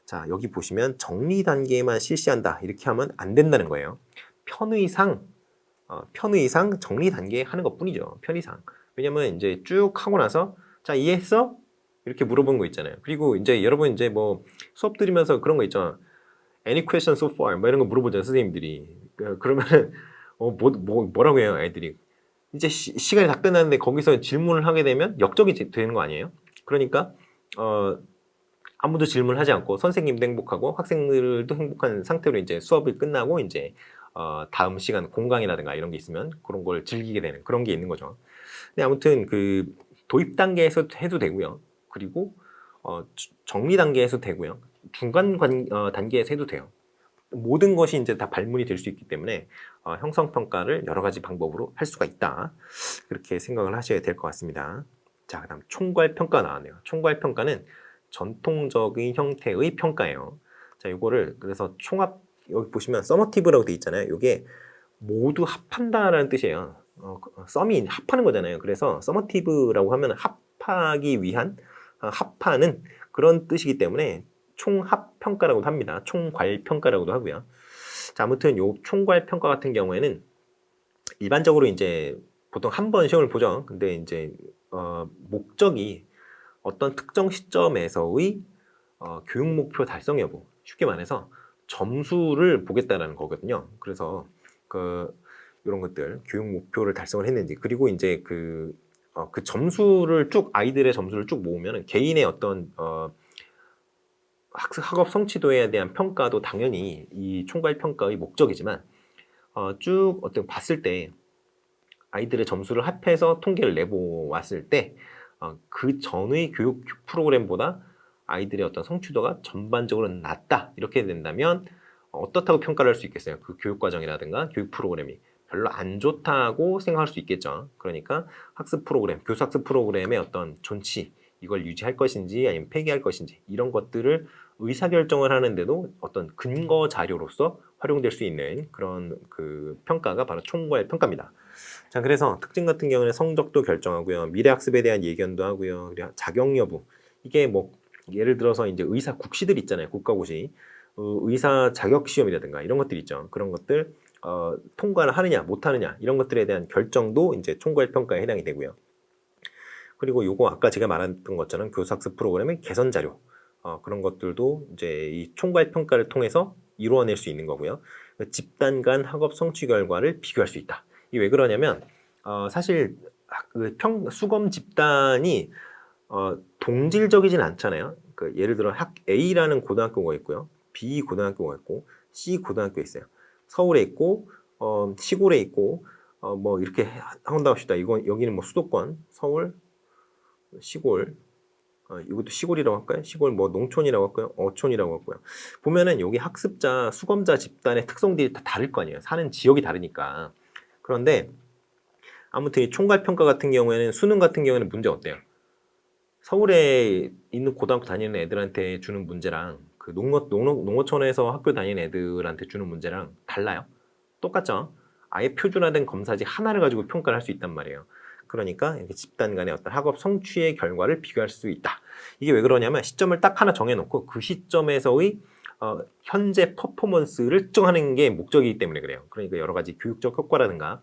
자, 여기 보시면 정리 단계만 실시한다 이렇게 하면 안 된다는 거예요. 편의상 정리 단계에 하는 것 뿐이죠. 편의상. 왜냐면 이제 쭉 하고 나서 자, 이해했어? 이렇게 물어본 거 있잖아요. 그리고 이제 여러분 이제 뭐 수업 들으면서 그런 거 있잖아. Any question so far? 뭐 이런 거 물어보잖아요, 선생님들이. 그러면은 뭐라고 해요, 애들이. 이제 시간이 다 끝났는데 거기서 질문을 하게 되면 역적이 되는 거 아니에요? 그러니까 아무도 질문하지 않고 선생님도 행복하고 학생들도 행복한 상태로 이제 수업이 끝나고 이제 다음 시간 공강이라든가 이런 게 있으면 그런 걸 즐기게 되는 그런 게 있는 거죠. 근데 아무튼 그 도입 단계에서 해도 되고요. 그리고 정리 단계에서 되고요. 중간 단계에서 해도 돼요. 모든 것이 이제 다 발문이 될 수 있기 때문에 형성평가를 여러 가지 방법으로 할 수가 있다. 그렇게 생각을 하셔야 될 것 같습니다. 자, 그다음 총괄평가 나왔네요. 총괄평가는 전통적인 형태의 평가예요. 자, 이거를 그래서 여기 보시면 서머티브라고 돼 있잖아요. 이게 모두 합한다라는 뜻이에요. 썸이 합하는 거잖아요. 그래서 서머티브라고 하면 합하기 위한 합하는 그런 뜻이기 때문에 총합평가라고도 합니다. 총괄평가라고도 하고요. 자, 아무튼 요 총괄평가 같은 경우에는 일반적으로 이제 보통 한 번 시험을 보죠. 근데 이제 목적이 어떤 특정 시점에서의 교육 목표 달성 여부, 쉽게 말해서 점수를 보겠다라는 거거든요. 그래서 이런 것들 교육 목표를 달성을 했는지, 그리고 이제 그 점수를 아이들의 점수를 쭉 모으면 개인의 어떤 학업 성취도에 대한 평가도 당연히 이 총괄 평가의 목적이지만 쭉 어떻게 봤을 때 아이들의 점수를 합해서 통계를 내보았을 때 그 전의 교육 프로그램보다 아이들의 어떤 성취도가 전반적으로 낮다 이렇게 된다면 어떻다고 평가를 할 수 있겠어요? 그 교육 과정이라든가 교육 프로그램이 별로 안 좋다고 생각할 수 있겠죠. 그러니까 학습 프로그램, 교수 학습 프로그램의 어떤 존치, 이걸 유지할 것인지 아니면 폐기할 것인지 이런 것들을 의사결정을 하는데도 어떤 근거 자료로서 활용될 수 있는 그런 그 평가가 바로 총괄 평가입니다. 자, 그래서 특징 같은 경우는 성적도 결정하고요. 미래학습에 대한 예견도 하고요. 그리고 자격 여부. 이게 뭐 예를 들어서 이제 의사 국시들 있잖아요. 국가고시. 의사 자격 시험이라든가 이런 것들 있죠. 그런 것들 통과를 하느냐 못하느냐 이런 것들에 대한 결정도 이제 총괄 평가에 해당이 되고요. 그리고 요거 아까 제가 말했던 것처럼 교수학습 프로그램의 개선 자료 그런 것들도 이제 이 총괄 평가를 통해서 이루어낼 수 있는 거고요. 집단 간 학업 성취 결과를 비교할 수 있다. 이게 왜 그러냐면 사실 수검 집단이 동질적이진 않잖아요. 그 예를 들어 학 A라는 고등학교가 있고요, B 고등학교가 있고 C 고등학교 있어요. 서울에 있고 시골에 있고 뭐 이렇게 한다고 합시다. 이건 여기는 뭐 수도권, 서울, 시골, 이것도 시골이라고 할까요? 시골 뭐 농촌이라고 할까요? 어촌이라고 할까요? 보면은 여기 학습자, 수검자 집단의 특성들이 다 다를 거 아니에요. 사는 지역이 다르니까. 그런데 아무튼 이 총괄평가 같은 경우에는 수능 같은 경우에는 문제 어때요? 서울에 있는 고등학교 다니는 애들한테 주는 문제랑 그 농어촌에서 학교 다니는 애들한테 주는 문제랑 달라요? 똑같죠? 아예 표준화된 검사지 하나를 가지고 평가를 할 수 있단 말이에요. 그러니까 이렇게 집단 간의 어떤 학업 성취의 결과를 비교할 수 있다. 이게 왜 그러냐면 시점을 딱 하나 정해놓고 그 시점에서의 현재 퍼포먼스를 측정하는 게 목적이기 때문에 그래요. 그러니까 여러 가지 교육적 효과라든가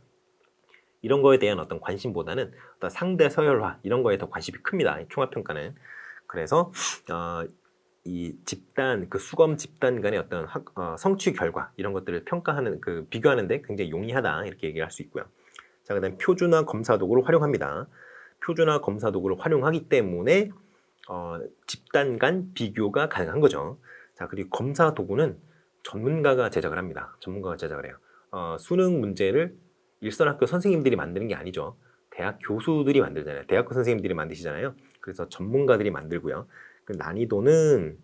이런 거에 대한 어떤 관심보다는 어떤 상대 서열화 이런 거에 더 관심이 큽니다. 총합평가는. 그래서 이 집단, 그 수검 집단 간의 어떤 성취 결과 이런 것들을 평가하는, 비교하는데 굉장히 용이하다 이렇게 얘기를 할 수 있고요. 자, 그다음 표준화 검사 도구를 활용합니다. 표준화 검사 도구를 활용하기 때문에 집단 간 비교가 가능한 거죠. 자, 그리고 검사 도구는 전문가가 제작을 합니다. 전문가가 제작을 해요. 수능 문제를 일선학교 선생님들이 만드는 게 아니죠. 대학 교수들이 만들잖아요. 대학교 선생님들이 만드시잖아요. 그래서 전문가들이 만들고요. 그 난이도는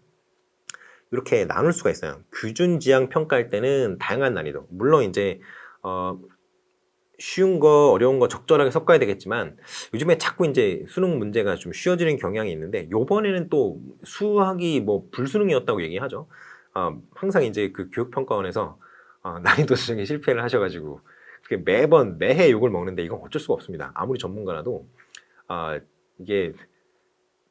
이렇게 나눌 수가 있어요. 규준 지향 평가할 때는 다양한 난이도. 물론 이제 쉬운 거, 어려운 거 적절하게 섞어야 되겠지만 요즘에 자꾸 이제 수능 문제가 좀 쉬워지는 경향이 있는데 요번에는 또 수학이 뭐 불수능이었다고 얘기하죠. 항상 이제 그 교육평가원에서 난이도 수정에 실패를 하셔가지고 매번 매해 욕을 먹는데 이건 어쩔 수가 없습니다. 아무리 전문가라도 이게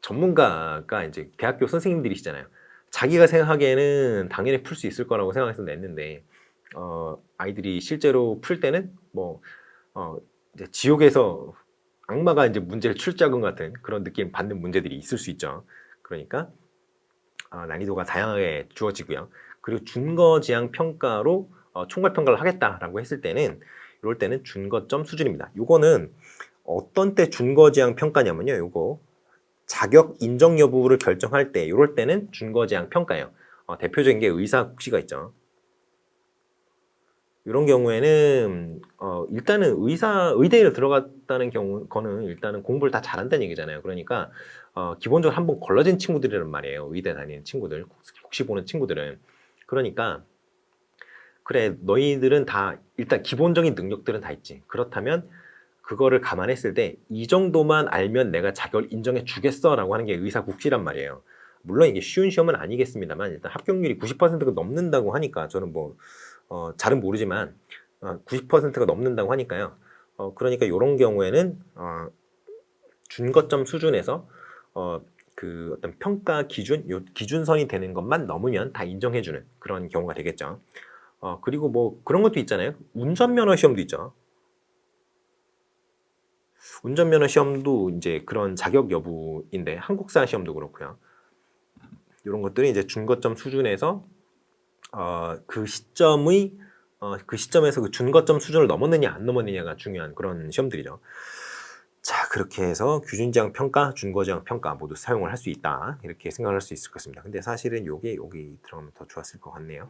전문가가 이제 대학교 선생님들이시잖아요. 자기가 생각하기에는 당연히 풀 수 있을 거라고 생각해서 냈는데 아이들이 실제로 풀 때는 뭐 이제 지옥에서 악마가 이제 문제를 출제한 것 같은 그런 느낌 받는 문제들이 있을 수 있죠. 그러니까 난이도가 다양하게 주어지고요. 그리고 준거지향 평가로 총괄 평가를 하겠다라고 했을 때는 이럴 때는 준거점 수준입니다. 요거는 어떤 때 준거지향 평가냐면요. 요거 자격 인정 여부를 결정할 때 이럴 때는 준거지향 평가예요. 대표적인 게 의사국시가 있죠. 이런 경우에는 일단은 의대에 들어갔다는 거는 일단은 공부를 다 잘한다는 얘기잖아요. 그러니까 기본적으로 한번 걸러진 친구들이란 말이에요. 의대 다니는 친구들, 국시 보는 친구들은. 그러니까 그래, 너희들은 다 일단 기본적인 능력들은 다 있지. 그렇다면 그거를 감안했을 때 이 정도만 알면 내가 자격을 인정해 주겠어라고 하는 게 의사국시란 말이에요. 물론 이게 쉬운 시험은 아니겠습니다만 일단 합격률이 90%가 넘는다고 하니까 저는 뭐 잘은 모르지만 90%가 넘는다고 하니까요. 그러니까 이런 경우에는 준거점 수준에서 그 어떤 평가 기준, 요 기준선이 되는 것만 넘으면 다 인정해주는 그런 경우가 되겠죠. 그리고 뭐 그런 것도 있잖아요. 운전면허 시험도 있죠. 운전면허 시험도 이제 그런 자격 여부인데 한국사 시험도 그렇고요. 이런 것들이 이제 준거점 수준에서 그 시점의 그 시점에서 그 준거점 수준을 넘었느냐 안 넘었느냐가 중요한 그런 시험들이죠. 자, 그렇게 해서 규준지향 평가, 준거지향 평가 모두 사용을 할 수 있다 이렇게 생각할 수 있을 것 같습니다. 근데 사실은 요게 여기 들어가면 더 좋았을 것 같네요.